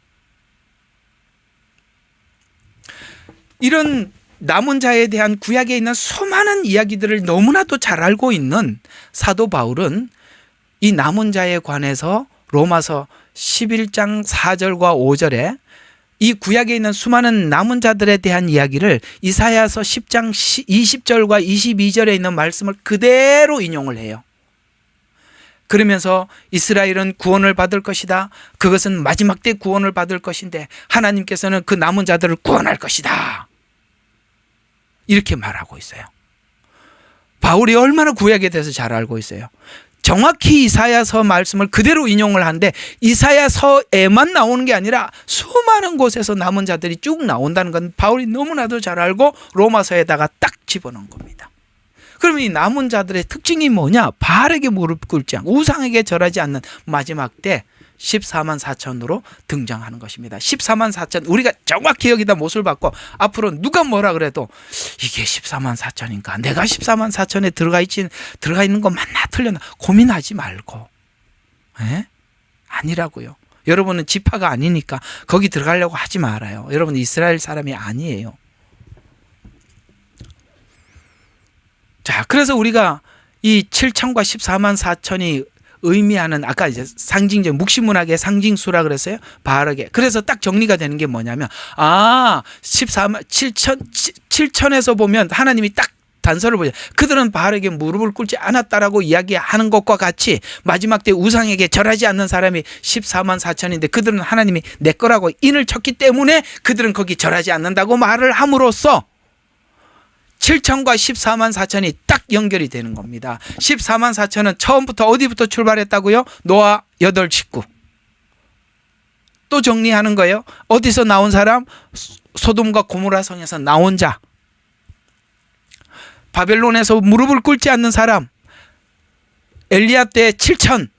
이런 남은 자에 대한 구약에 있는 수많은 이야기들을 너무나도 잘 알고 있는 사도 바울은 이 남은 자에 관해서 로마서 11장 4절과 5절에 이 구약에 있는 수많은 남은 자들에 대한 이야기를 이사야서 10장 20절과 22절에 있는 말씀을 그대로 인용을 해요. 그러면서 이스라엘은 구원을 받을 것이다. 그것은 마지막 때 구원을 받을 것인데 하나님께서는 그 남은 자들을 구원할 것이다. 이렇게 말하고 있어요. 바울이 얼마나 구약에 대해서 잘 알고 있어요. 정확히 이사야서 말씀을 그대로 인용을 하는데 이사야서에만 나오는 게 아니라 수많은 곳에서 남은 자들이 쭉 나온다는 건 바울이 너무나도 잘 알고 로마서에다가 딱 집어넣은 겁니다. 그러면 이 남은 자들의 특징이 뭐냐? 바알에게 무릎 꿇지 않고 우상에게 절하지 않는 마지막 때 14만 4천으로 등장하는 것입니다. 14만 4천, 우리가 정확히 여기다 못을 받고 앞으로 누가 뭐라 그래도 이게 14만 4천인가? 내가 14만 4천에 들어가 있는 거 맞나 틀렸나? 고민하지 말고. 에? 아니라고요. 여러분은 지파가 아니니까 거기 들어가려고 하지 말아요. 여러분 이스라엘 사람이 아니에요. 자, 그래서 우리가 이 7천과 14만 4천이 의미하는 아까 이제 상징적 묵시문학의 상징수라 그랬어요. 바알에게. 그래서 딱 정리가 되는 게 뭐냐면 14만 7천에서 보면 하나님이 딱 단서를 보죠. 그들은 바알에게 무릎을 꿇지 않았다라고 이야기하는 것과 같이 마지막 때 우상에게 절하지 않는 사람이 14만 4천인데 그들은 하나님이 내 거라고 인을 쳤기 때문에 그들은 거기 절하지 않는다고 말을 함으로써 7천과 14만 4천이 딱 연결이 되는 겁니다. 14만 4천은 처음부터 어디부터 출발했다고요? 노아 8식구. 또 정리하는 거예요. 어디서 나온 사람? 소돔과 고모라 성에서 나온 자. 바벨론에서 무릎을 꿇지 않는 사람. 엘리야 때 7천.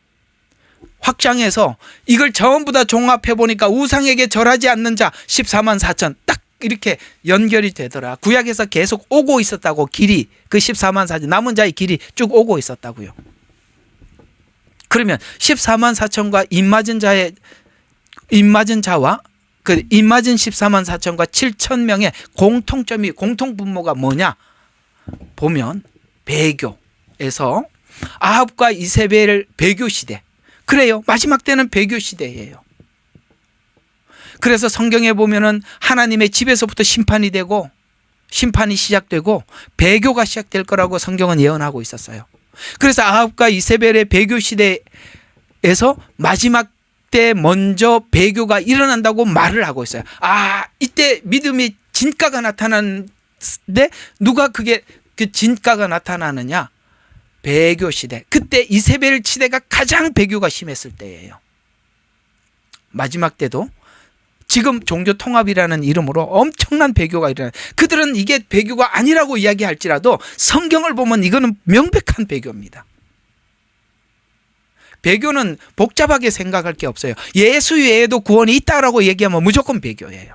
확장해서 이걸 전부 다 종합해 보니까 우상에게 절하지 않는 자 14만 4천. 딱 이렇게 연결이 되더라. 구약에서 계속 오고 있었다고. 길이 그 14만 4천 남은 자의 길이 쭉 오고 있었다고요. 그러면 14만 4천과 입맞은 자와 그 입맞은 14만 4천과 7천 명의 공통점이 공통분모가 뭐냐 보면 배교에서 아합과 이세벨 배교 시대. 그래요. 마지막 때는 배교 시대예요. 그래서 성경에 보면은 하나님의 집에서부터 심판이 되고 심판이 시작되고 배교가 시작될 거라고 성경은 예언하고 있었어요. 그래서 아합과 이세벨의 배교 시대에서 마지막 때 먼저 배교가 일어난다고 말을 하고 있어요. 이때 믿음의 진가가 나타나는데 누가 그게 그 진가가 나타나느냐? 배교 시대, 그때 이세벨 시대가 가장 배교가 심했을 때예요. 마지막 때도 지금 종교 통합이라는 이름으로 엄청난 배교가 일어나요. 그들은 이게 배교가 아니라고 이야기할지라도 성경을 보면 이거는 명백한 배교입니다. 배교는 복잡하게 생각할 게 없어요. 예수 외에도 구원이 있다라고 얘기하면 무조건 배교예요.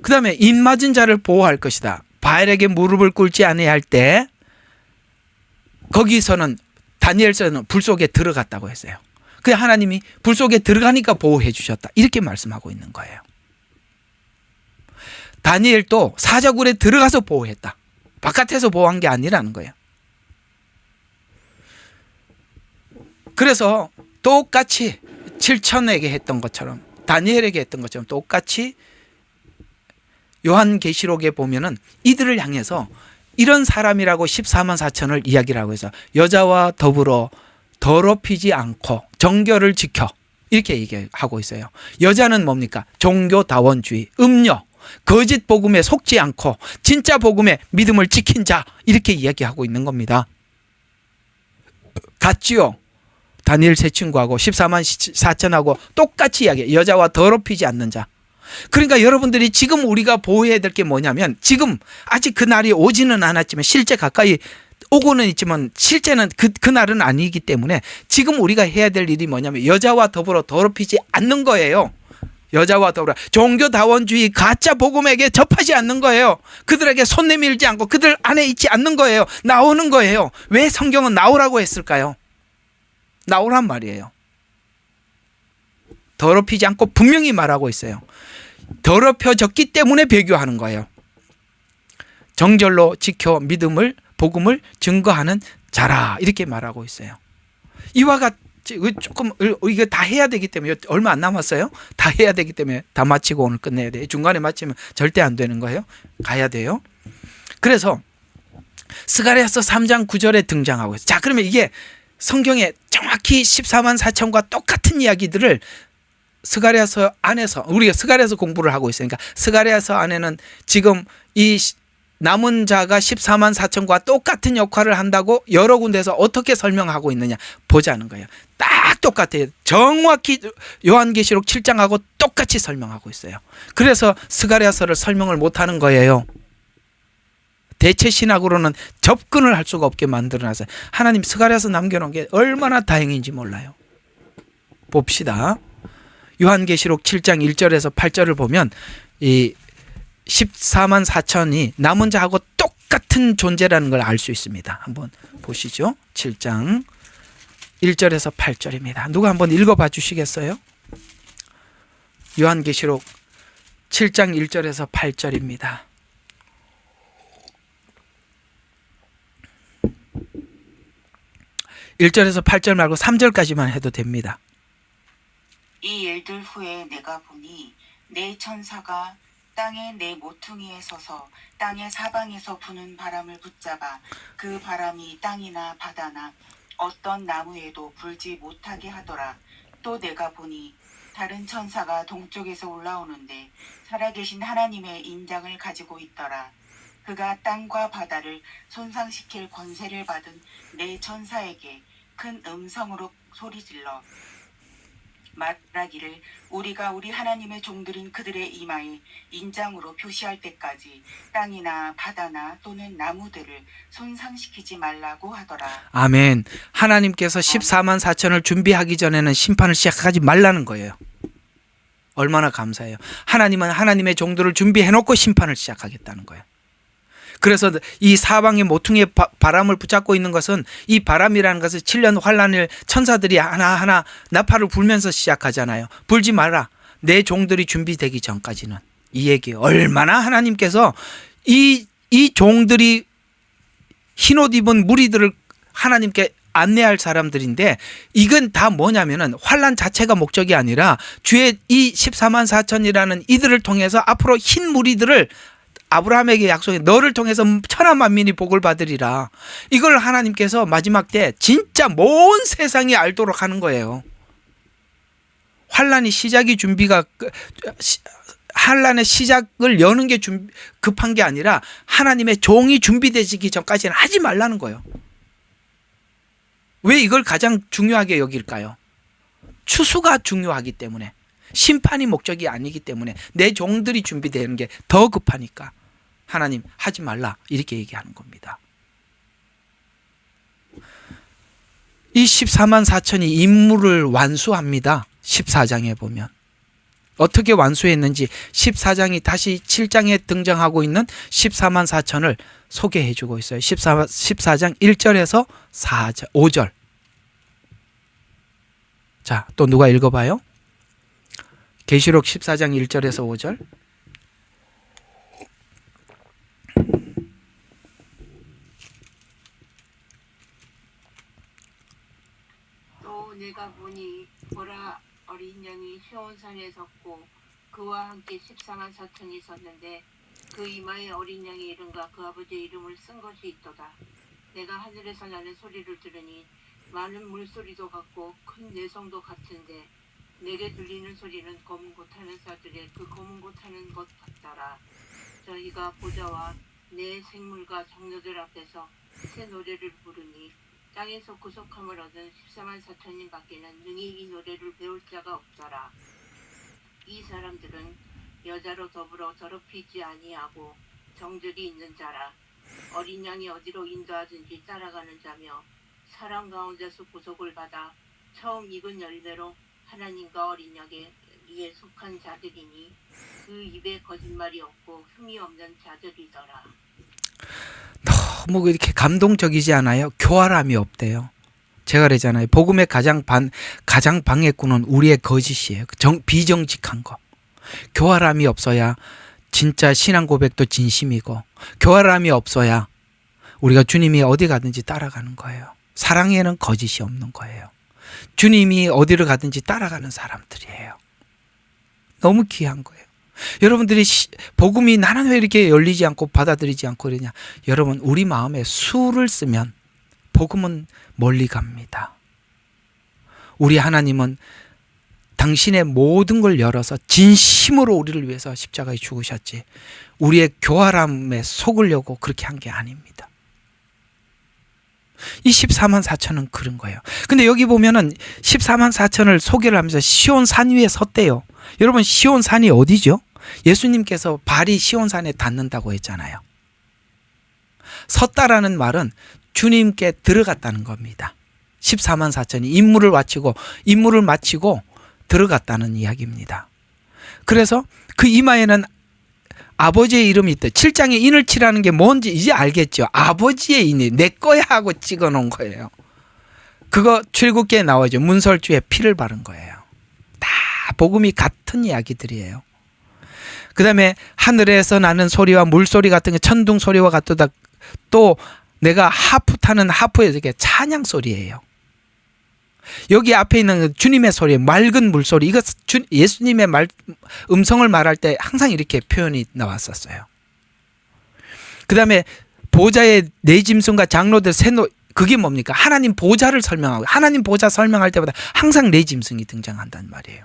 그 다음에 입맞은 자를 보호할 것이다. 바알에게 무릎을 꿇지 아니할 때 거기서는 다니엘서는 불 속에 들어갔다고 했어요. 그 하나님이 불 속에 들어가니까 보호해 주셨다, 이렇게 말씀하고 있는 거예요. 다니엘도 사자굴에 들어가서 보호했다, 바깥에서 보호한 게 아니라는 거예요. 그래서 똑같이 7천에게 했던 것처럼, 다니엘에게 했던 것처럼 똑같이 요한계시록에 보면은 이들을 향해서 이런 사람이라고 14만 4천을 이야기를 하고 있어요. 여자와 더불어 더럽히지 않고 정결을 지켜, 이렇게 얘기하고 있어요. 여자는 뭡니까? 종교다원주의, 음료, 거짓 복음에 속지 않고 진짜 복음에 믿음을 지킨 자, 이렇게 이야기하고 있는 겁니다. 같지요? 다니엘 세 친구하고 14만 4천하고 똑같이 이야기해요. 여자와 더럽히지 않는 자. 그러니까 여러분들이 지금 우리가 보호해야 될 게 뭐냐면, 지금 아직 그 날이 오지는 않았지만 실제 가까이 오고는 있지만 실제는 그 날은 아니기 때문에 지금 우리가 해야 될 일이 뭐냐면 여자와 더불어 더럽히지 않는 거예요. 여자와 더불어 종교다원주의 가짜 복음에게 접하지 않는 거예요. 그들에게 손 내밀지 않고 그들 안에 있지 않는 거예요. 나오는 거예요. 왜 성경은 나오라고 했을까요? 나오란 말이에요. 더럽히지 않고 분명히 말하고 있어요. 더럽혀졌기 때문에 배교하는 거예요. 정절로 지켜 믿음을, 복음을 증거하는 자라, 이렇게 말하고 있어요. 이와 같이 조금 이거 다 해야 되기 때문에, 얼마 안 남았어요. 다 해야 되기 때문에 다 마치고 오늘 끝내야 돼요. 중간에 마치면 절대 안 되는 거예요. 가야 돼요. 그래서 스가랴서 3장 9절에 등장하고 있어요. 자, 그러면 이게 성경에 정확히 14만 4천과 똑같은 이야기들을 스가랴서 안에서, 우리가 스가랴서 공부를 하고 있으니까 스가랴서 안에는 지금 이 남은 자가 14만 4천과 똑같은 역할을 한다고 여러 군데서 어떻게 설명하고 있느냐 보자는 거예요. 딱 똑같아요. 정확히 요한계시록 7장하고 똑같이 설명하고 있어요. 그래서 스가랴서를 설명을 못하는 거예요. 대체 신학으로는 접근을 할 수가 없게 만들어놨어요. 하나님 스가랴서 남겨놓은 게 얼마나 다행인지 몰라요. 봅시다. 요한계시록 7장 1절에서 8절을 보면 이 14만 4천이 남은 자하고 똑같은 존재라는 걸 알 수 있습니다. 한번 보시죠. 7장 1절에서 8절입니다. 누가 한번 읽어봐 주시겠어요? 요한계시록 7장 1절에서 8절입니다. (1절에서 8절) 말고 3절까지만 해도 됩니다. 이 일들 후에 내가 보니 내 천사가 땅의 내 모퉁이에 서서 땅의 사방에서 부는 바람을 붙잡아 그 바람이 땅이나 바다나 어떤 나무에도 불지 못하게 하더라. 또 내가 보니 다른 천사가 동쪽에서 올라오는데 살아계신 하나님의 인장을 가지고 있더라. 그가 땅과 바다를 손상시킬 권세를 받은 내 천사에게 큰 음성으로 소리질러 말하기를, 우리가 우리 하나님의 종들인 그들의 이마에 인장으로 표시할 때까지 땅이나 바다나 또는 나무들을 손상시키지 말라고 하더라. 아멘. 하나님께서 14만 4천을 준비하기 전에는 심판을 시작하지 말라는 거예요. 얼마나 감사해요. 하나님은 하나님의 종들을 준비해놓고 심판을 시작하겠다는 거예요. 그래서 이 사방의 모퉁이에 바람을 붙잡고 있는 것은, 이 바람이라는 것은 7년 환란을 천사들이 하나하나 나팔을 불면서 시작하잖아요. 불지 마라. 내 종들이 준비되기 전까지는. 이 얘기 얼마나 하나님께서 이 종들이 흰옷 입은 무리들을 하나님께 안내할 사람들인데, 이건 다 뭐냐면은 환란 자체가 목적이 아니라 주의 이 14만 4천이라는 이들을 통해서 앞으로 흰 무리들을 아브라함에게 약속해, 너를 통해서 천하 만민이 복을 받으리라. 이걸 하나님께서 마지막 때 진짜 온 세상이 알도록 하는 거예요. 환란이 시작이 준비가 환란의 시작을 여는 게 급한 게 아니라 하나님의 종이 준비되기 전까지는 하지 말라는 거예요. 왜 이걸 가장 중요하게 여길까요? 추수가 중요하기 때문에, 심판이 목적이 아니기 때문에, 내 종들이 준비되는 게 더 급하니까 하나님 하지 말라 이렇게 얘기하는 겁니다. 이 14만 4천이 임무를 완수합니다. 14장에 보면 어떻게 완수했는지 14장이 다시 7장에 등장하고 있는 14만 4천을 소개해 주고 있어요. 14장 1절에서 5절. 자, 또 누가 읽어봐요? 계시록 14장 1절에서 5절. 또 내가 보니 보라 어린 양이 시온산에 섰고 그와 함께 14만 4천이 섰는데 그 이마에 어린 양의 이름과 그 아버지의 이름을 쓴 것이 있도다. 내가 하늘에서 나는 소리를 들으니 많은 물소리도 같고 큰 내성도 같은데 내게 들리는 소리는 검은 고 타는 자들의 그 검은 고 타는 것 같더라. 저희가 보좌와 내 생물과 장로들 앞에서 새 노래를 부르니 땅에서 구속함을 얻은 14만 4천인 밖에는 능히 이 노래를 배울 자가 없더라. 이 사람들은 여자로 더불어 더럽히지 아니하고 정절이 있는 자라. 어린 양이 어디로 인도하든지 따라가는 자며 사람 가운데서 구속을 받아 처음 익은 열매로 하나님과 어린 양에게 속한 자들이니 그 입에 거짓말이 없고 흠이 없는 자들이더라. 너무 이렇게 감동적이지 않아요? 교활함이 없대요. 제가 그러잖아요. 복음의 가장 방해꾼은 우리의 거짓이에요. 비정직한 거. 교활함이 없어야 진짜 신앙 고백도 진심이고, 교활함이 없어야 우리가 주님이 어디 가든지 따라가는 거예요. 사랑에는 거짓이 없는 거예요. 주님이 어디를 가든지 따라가는 사람들이에요. 너무 귀한 거예요. 여러분들이 복음이 나는 왜 이렇게 열리지 않고 받아들이지 않고 그러냐. 여러분, 우리 마음에 수를 쓰면 복음은 멀리 갑니다. 우리 하나님은 당신의 모든 걸 열어서 진심으로 우리를 위해서 십자가에 죽으셨지, 우리의 교활함에 속으려고 그렇게 한 게 아닙니다. 이 14만 4천은 그런 거예요. 근데 여기 보면은 14만 4천을 소개를 하면서 시온산 위에 섰대요. 여러분, 시온산이 어디죠? 예수님께서 발이 시온산에 닿는다고 했잖아요. 섰다라는 말은 주님께 들어갔다는 겁니다. 14만 4천이 임무를 마치고 들어갔다는 이야기입니다. 그래서 그 이마에는 아버지의 이름이 있대. 7장에 인을 치라는 게 뭔지 이제 알겠죠. 아버지의 인이 내 거야 하고 찍어 놓은 거예요. 그거 출애굽기에 나오죠. 문설주에 피를 바른 거예요. 다 복음이 같은 이야기들이에요. 그 다음에 하늘에서 나는 소리와 물소리 같은 게 천둥 소리와 같도다. 또 내가 하프 타는 하프의 이게 찬양 소리예요. 여기 앞에 있는 주님의 소리, 맑은 물소리, 이거 예수님의 음성을 말할 때 항상 이렇게 표현이 나왔었어요. 그 다음에 보좌의 네 짐승과 장로들 그게 뭡니까? 하나님 보좌를 설명하고, 하나님 보좌 설명할 때마다 항상 네 짐승이 등장한단 말이에요.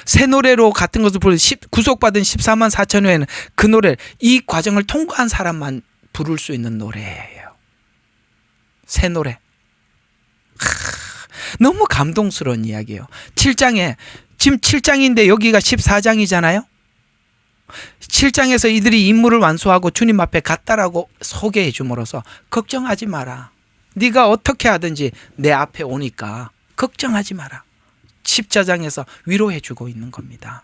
새 노래로 같은 것을 부르는 구속받은 14만 4천 후에는 그 노래, 이 과정을 통과한 사람만 부를 수 있는 노래예요. 새 노래. 너무 감동스러운 이야기예요. 7장에, 지금 7장인데 여기가 14장이잖아요. 7장에서 이들이 임무를 완수하고 주님 앞에 갔다라고 소개해 줌으로써 걱정하지 마라. 네가 어떻게 하든지 내 앞에 오니까 걱정하지 마라. 14장에서 위로해 주고 있는 겁니다.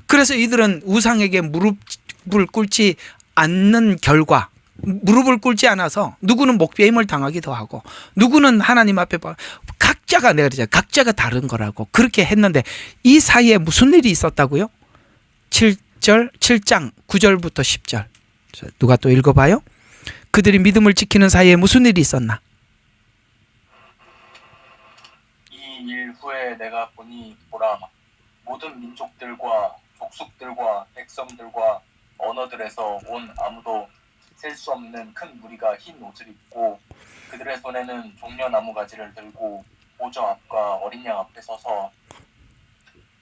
그래서 이들은 우상에게 무릎을 꿇지 않는 결과, 무릎을 꿇지 않아서 누구는 목배임을 당하기도 하고 누구는 하나님 앞에 각자가, 내가 그러잖아요, 각자가 다른 거라고 그렇게 했는데, 이 사이에 무슨 일이 있었다고요? 7장 9절부터 10절 누가 또 읽어봐요? 그들이 믿음을 지키는 사이에 무슨 일이 있었나? 이 일 후에 내가 보니 보라, 모든 민족들과 족속들과 백성들과 언어들에서 온 아무도 셀 수 없는 큰 무리가 흰 옷을 입고 그들의 손에는 종려나무 가지를 들고 보좌 앞과 어린 양 앞에 서서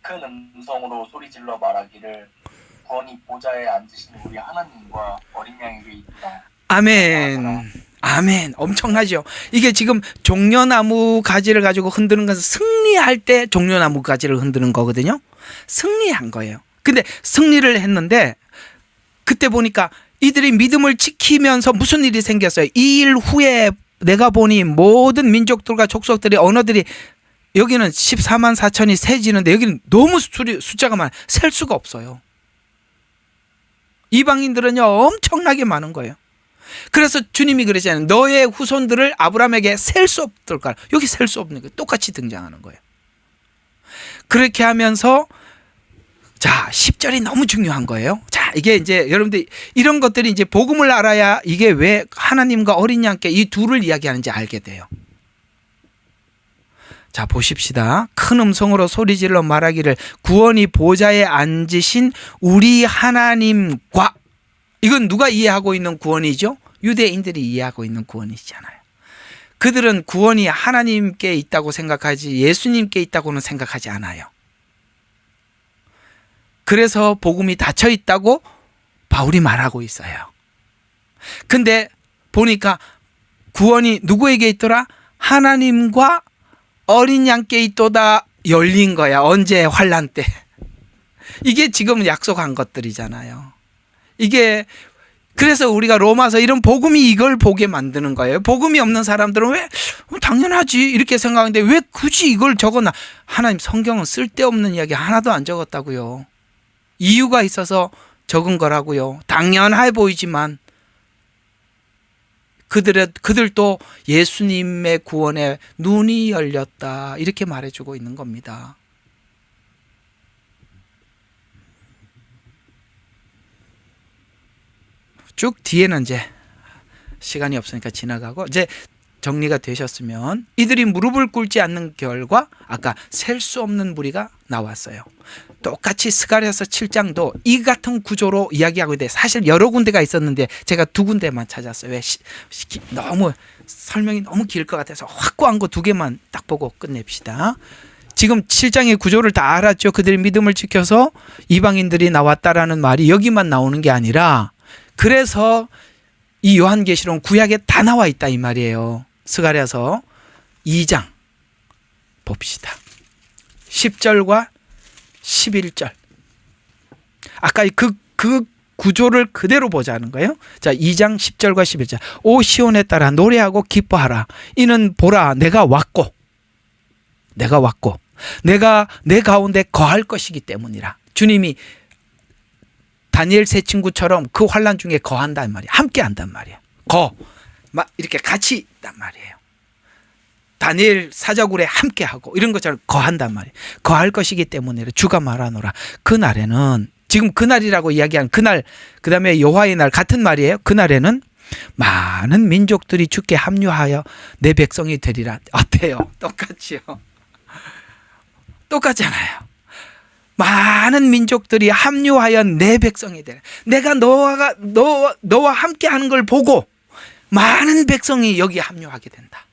큰 음성으로 소리질러 말하기를 구원이 보좌에 앉으신 우리 하나님과 어린 양에게 있다. 아멘. 아멘. 엄청나죠. 이게 지금 종려나무 가지를 가지고 흔드는 것은 승리할 때 종려나무 가지를 흔드는 거거든요. 승리한 거예요. 근데 승리를 했는데 그때 보니까 이들이 믿음을 지키면서 무슨 일이 생겼어요. 이 일 후에 내가 보니 모든 민족들과 족속들이 언어들이 여기는 14만 4천이 세지는데 여기는 너무 숫자가 많아요. 셀 수가 없어요. 이방인들은요 엄청나게 많은 거예요. 그래서 주님이 그러잖아요. 너의 후손들을 아브라함에게 셀 수 없을 거야. 여기 셀 수 없는 거예요. 똑같이 등장하는 거예요. 그렇게 하면서 자 10절이 너무 중요한 거예요. 자 이게 이제 여러분들 이런 것들이 이제 복음을 알아야 이게 왜 하나님과 어린 양께 이 둘을 이야기하는지 알게 돼요. 자 보십시다. 큰 음성으로 소리질러 말하기를 구원이 보좌에 앉으신 우리 하나님과, 이건 누가 이해하고 있는 구원이죠? 유대인들이 이해하고 있는 구원이잖아요. 그들은 구원이 하나님께 있다고 생각하지 예수님께 있다고는 생각하지 않아요. 그래서 복음이 닫혀 있다고 바울이 말하고 있어요. 근데 보니까 구원이 누구에게 있더라? 하나님과 어린 양께 있도다. 열린 거야. 언제? 환난 때. 이게 지금 약속한 것들이잖아요. 이게 그래서 우리가 로마서 이런 복음이 이걸 보게 만드는 거예요. 복음이 없는 사람들은 왜 당연하지 이렇게 생각하는데 왜 굳이 이걸 적어놔? 하나님 성경은 쓸데없는 이야기 하나도 안 적었다고요. 이유가 있어서 적은 거라고요. 당연해 보이지만 그들도 예수님의 구원에 눈이 열렸다 이렇게 말해주고 있는 겁니다. 쭉 뒤에는 이제 시간이 없으니까 지나가고 이제 정리가 되셨으면 이들이 무릎을 꿇지 않는 결과 아까 셀 수 없는 무리가 나왔어요. 똑같이 스가랴서 7장도 이 같은 구조로 이야기하고 있는데 사실 여러 군데가 있었는데 제가 두 군데만 찾았어요. 왜 너무 설명이 너무 길 것 같아서 확고한 거 두 개만 딱 보고 끝냅시다. 지금 7장의 구조를 다 알았죠. 그들이 믿음을 지켜서 이방인들이 나왔다라는 말이 여기만 나오는 게 아니라 그래서 이 요한계시록은 구약에 다 나와 있다 이 말이에요. 스가랴서 2장 봅시다. 10절과 11절. 아까 그 구조를 그대로 보자는 거예요. 자, 2장 10절과 11절. 오 시온에 따라 노래하고 기뻐하라. 이는 보라 내가 왔고 내가 내 가운데 거할 것이기 때문이라. 주님이 다니엘 세 친구처럼 그 환난 중에 거한단 말이에요. 함께 한단 말이에요. 이렇게 같이 있단 말이에요. 다니엘 사자굴에 함께하고 이런 것처럼 거한단 말이에요. 거할 것이기 때문에 주가 말하노라. 그날에는 지금 그날이라고 이야기한 그날 그 다음에 여호와의 날 같은 말이에요. 그날에는 많은 민족들이 주께 합류하여 내 백성이 되리라. 어때요? 똑같지요. 똑같잖아요. 많은 민족들이 합류하여 내 백성이 되라. 내가 너와 함께하는 걸 보고 많은 백성이 여기 합류하게 된다.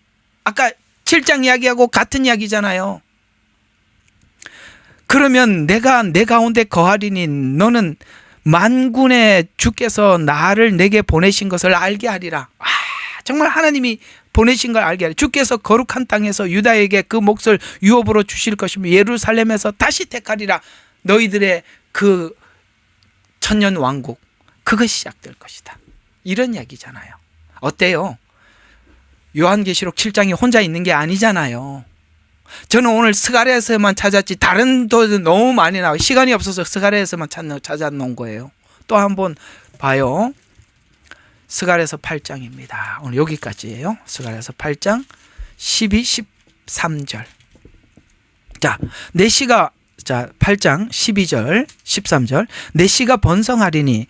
아까 7장 이야기하고 같은 이야기잖아요. 그러면 내가 내 가운데 거하리니 너는 만군의 주께서 나를 내게 보내신 것을 알게 하리라. 정말 하나님이 보내신 걸 알게 하리라. 주께서 거룩한 땅에서 유다에게 그 몫을 유업으로 주실 것이며 예루살렘에서 다시 택하리라. 너희들의 그 천년 왕국 그것이 시작될 것이다. 이런 이야기잖아요. 어때요? 요한계시록 7장이 혼자 있는 게 아니잖아요. 저는 오늘 스가랴에서만 찾았지 다른 도 너무 많이 나와요. 시간이 없어서 스가랴에서만 찾아놓은 거예요. 또 한번 봐요. 스가랴서 8장입니다. 오늘 여기까지예요. 스가랴서 8장 12, 13절. 자, 내 씨가 8장 12절, 13절. 내 씨가 번성하리니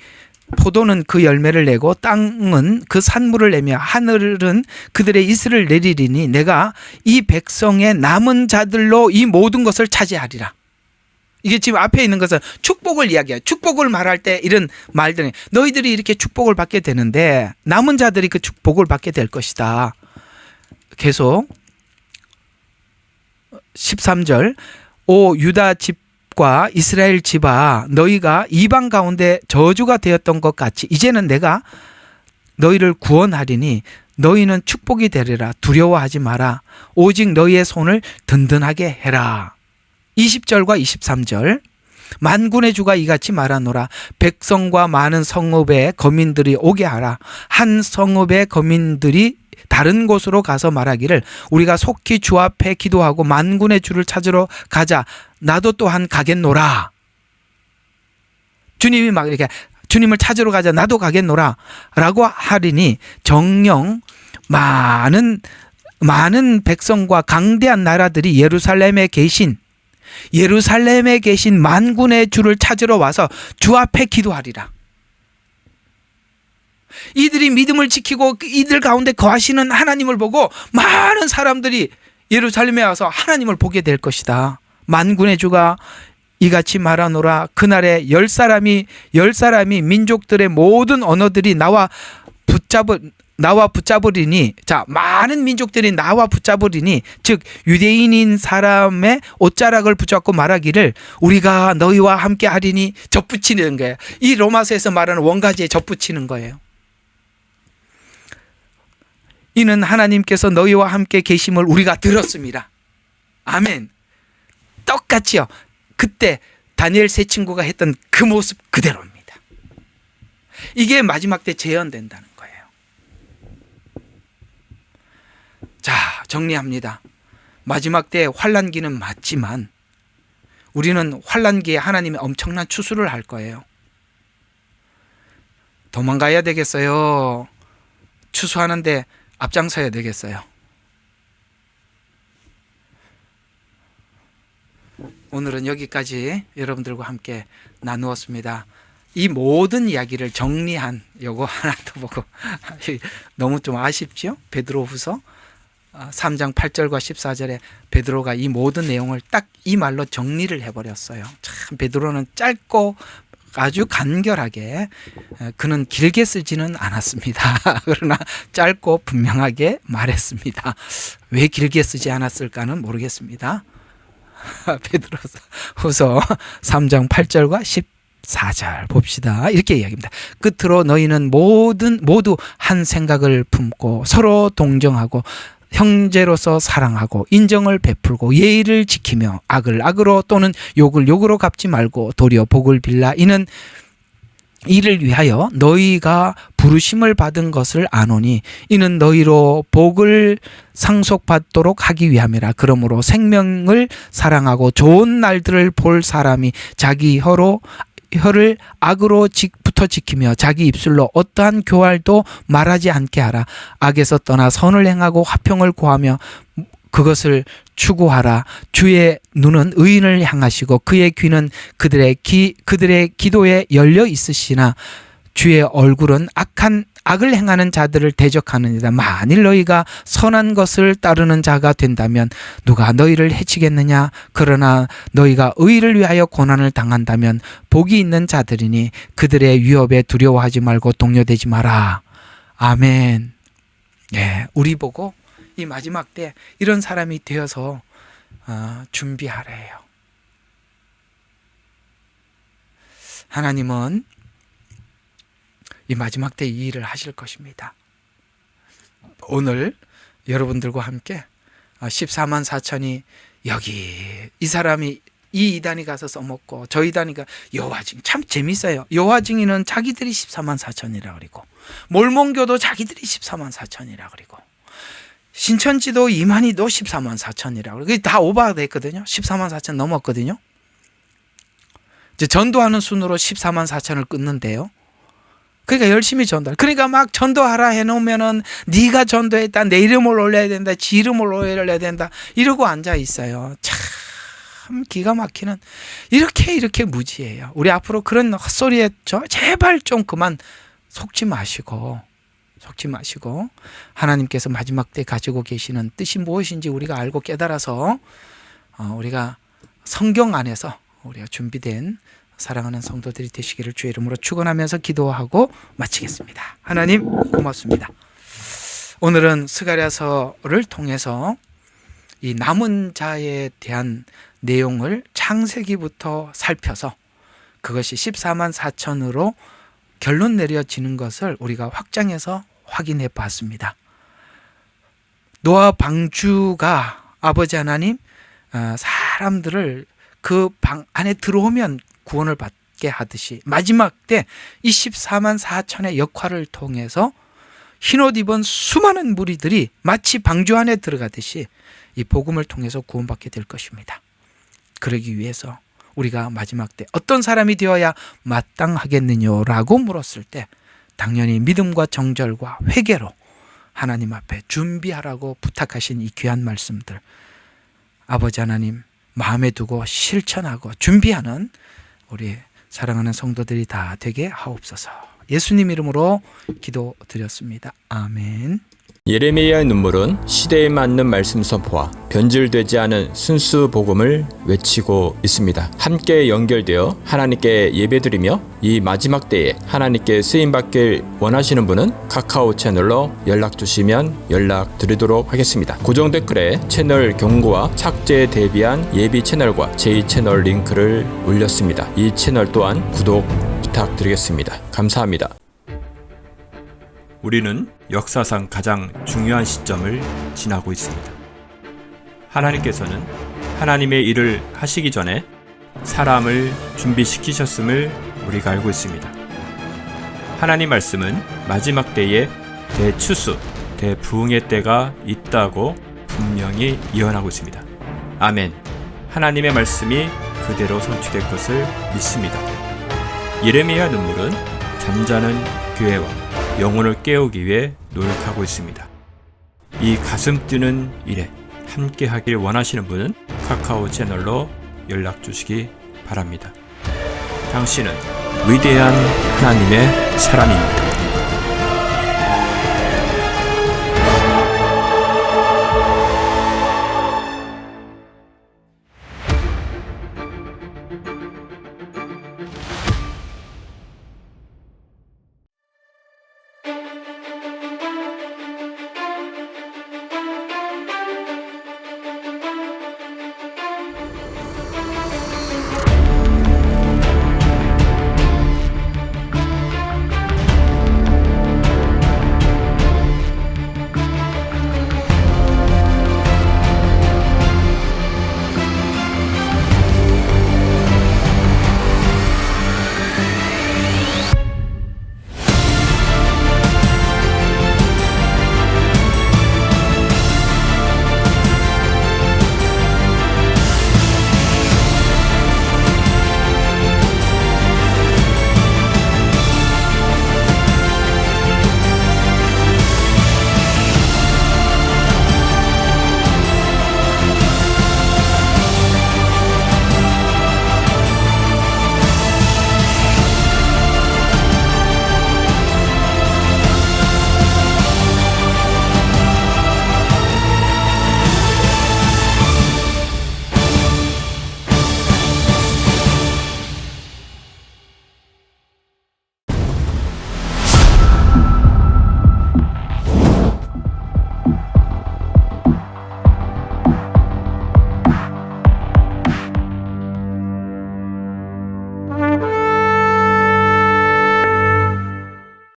포도는 그 열매를 내고 땅은 그 산물을 내며 하늘은 그들의 이슬을 내리리니 내가 이 백성의 남은 자들로 이 모든 것을 차지하리라. 이게 지금 앞에 있는 것은 축복을 이야기해요. 축복을 말할 때 이런 말들이 너희들이 이렇게 축복을 받게 되는데 남은 자들이 그 축복을 받게 될 것이다. 계속 13절 오 유다 집과 집과 이스라엘 집아, 너희가 이방 가운데 저주가 되었던 것 같이 이제는 내가 너희를 구원하리니 너희는 축복이 되리라. 두려워하지 마라. 오직 너희의 손을 든든하게 해라. 20절과 23절. 만군의 주가 이같이 말하노라. 백성과 많은 성읍의 거민들이 오게 하라. 한 성읍의 거민들이 다른 곳으로 가서 말하기를 우리가 속히 주 앞에 기도하고 만군의 주를 찾으러 가자. 나도 또한 가겠노라. 주님이 막 이렇게 주님을 찾으러 가자. 나도 가겠노라. 라고 하리니 정녕 많은 백성과 강대한 나라들이 예루살렘에 계신 만군의 주를 찾으러 와서 주 앞에 기도하리라. 이들이 믿음을 지키고 이들 가운데 거하시는 하나님을 보고 많은 사람들이 예루살렘에 와서 하나님을 보게 될 것이다. 만군의 주가 이같이 말하노라. 그날에 10사람이 민족들의 모든 언어들이 나와 붙잡으리니, 자, 많은 민족들이 나와 붙잡으리니, 즉 유대인인 사람의 옷자락을 붙잡고 말하기를 우리가 너희와 함께 하리니, 접붙이는 거예요. 이 로마서에서 말하는 원가지에 접붙이는 거예요. 이는 하나님께서 너희와 함께 계심을 우리가 들었습니다. 아멘. 똑같이요. 그때 다니엘 세 친구가 했던 그 모습 그대로입니다. 이게 마지막 때 재현된다는 거예요. 자, 정리합니다. 마지막 때 환난기는 맞지만 우리는 환난기에 하나님의 엄청난 추수를 할 거예요. 도망가야 되겠어요? 추수하는데 앞장서야 되겠어요? 오늘은 여기까지 여러분들과 함께 나누었습니다. 이 모든 이야기를 정리한 요거 하나 더 보고 너무 좀 아쉽죠? 베드로후서 3장 8절과 14절에 베드로가 이 모든 내용을 딱 이 말로 정리를 해버렸어요. 참 베드로는 짧고 아주 간결하게, 그는 길게 쓰지는 않았습니다. 그러나 짧고 분명하게 말했습니다. 왜 길게 쓰지 않았을까는 모르겠습니다. 베드로후서 3장 8절과 14절 봅시다. 이렇게 이야기합니다. 끝으로 너희는 모두 한 생각을 품고 서로 동정하고 형제로서 사랑하고 인정을 베풀고 예의를 지키며 악을 악으로 또는 욕을 욕으로 갚지 말고 도리어 복을 빌라. 이는 이를 위하여 너희가 부르심을 받은 것을 아노니 이는 너희로 복을 상속받도록 하기 위함이라. 그러므로 생명을 사랑하고 좋은 날들을 볼 사람이 자기 혀를 악으로부터 지키며 자기 입술로 어떠한 교활도 말하지 않게 하라. 악에서 떠나 선을 행하고 화평을 구하며 그것을 추구하라. 주의 눈은 의인을 향하시고 그의 귀는 그들의 기도에 열려 있으시나 주의 얼굴은 악을 행하는 자들을 대적하느니라. 만일 너희가 선한 것을 따르는 자가 된다면 누가 너희를 해치겠느냐? 그러나 너희가 의를 위하여 고난을 당한다면 복이 있는 자들이니 그들의 위협에 두려워하지 말고 동요되지 마라. 아멘. 네, 우리 보고 이 마지막 때 이런 사람이 되어서 준비하래요. 하나님은 이 마지막 때 이 일을 하실 것입니다. 오늘 여러분들과 함께 14만 4천이 여기 이 사람이 이 이단이 가서 써먹고 저 이단이가 여호와증 참 재밌어요. 여호와증이는 자기들이 14만 4천이라 그리고 몰몬교도 자기들이 14만 4천이라 그리고 신천지도 이만희도 14만 4천이라 그리고 다 오버됐거든요. 14만 4천 넘었거든요. 이제 전도하는 순으로 14만 4천을 끊는데요. 그러니까 열심히 전도. 그러니까 막 전도하라 해놓으면은 네가 전도했다, 내 이름을 올려야 된다, 지 이름을 올려야 된다 이러고 앉아 있어요. 참 기가 막히는 이렇게 무지해요. 우리 앞으로 그런 헛소리에 제발 좀 그만 속지 마시고 하나님께서 마지막 때 가지고 계시는 뜻이 무엇인지 우리가 알고 깨달아서 우리가 성경 안에서 우리가 준비된 사랑하는 성도들이 되시기를 주의 이름으로 축원하면서 기도하고 마치겠습니다. 하나님 고맙습니다. 오늘은 스가랴서를 통해서 이 남은 자에 대한 내용을 잘 창세기부터 살펴서 그것이 14만 4천으로 결론 내려지는 것을 우리가 확장해서 확인해 봤습니다. 노아 방주가 아버지 하나님 사람들을 그 방 안에 들어오면 구원을 받게 하듯이 마지막 때 이 14만 4천의 역할을 통해서 흰옷 입은 수많은 무리들이 마치 방주 안에 들어가듯이 이 복음을 통해서 구원받게 될 것입니다. 그러기 위해서 우리가 마지막 때 어떤 사람이 되어야 마땅하겠느냐라고 물었을 때 당연히 믿음과 정절과 회개로 하나님 앞에 준비하라고 부탁하신 이 귀한 말씀들, 아버지 하나님 마음에 두고 실천하고 준비하는 우리 사랑하는 성도들이 다 되게 하옵소서. 예수님 이름으로 기도드렸습니다. 아멘. 예레미야의 눈물은 시대에 맞는 말씀 선포와 변질되지 않은 순수 복음을 외치고 있습니다. 함께 연결되어 하나님께 예배드리며 이 마지막 때에 하나님께 쓰임받길 원하시는 분은 카카오 채널로 연락 주시면 연락드리도록 하겠습니다. 고정 댓글에 채널 경고와 착제에 대비한 예비 채널과 제2채널 링크를 올렸습니다. 이 채널 또한 구독 부탁드리겠습니다. 감사합니다. 우리는 역사상 가장 중요한 시점을 지나고 있습니다. 하나님께서는 하나님의 일을 하시기 전에 사람을 준비시키셨음을 우리가 알고 있습니다. 하나님 말씀은 마지막 때에 대추수, 대부흥의 때가 있다고 분명히 예언하고 있습니다. 아멘. 하나님의 말씀이 그대로 성취될 것을 믿습니다. 예레미야 눈물은 잠자는 교회와 영혼을 깨우기 위해 노력하고 있습니다. 이 가슴 뛰는 일에 함께 하길 원하시는 분은 카카오 채널로 연락 주시기 바랍니다. 당신은 위대한 하나님의 사람입니다.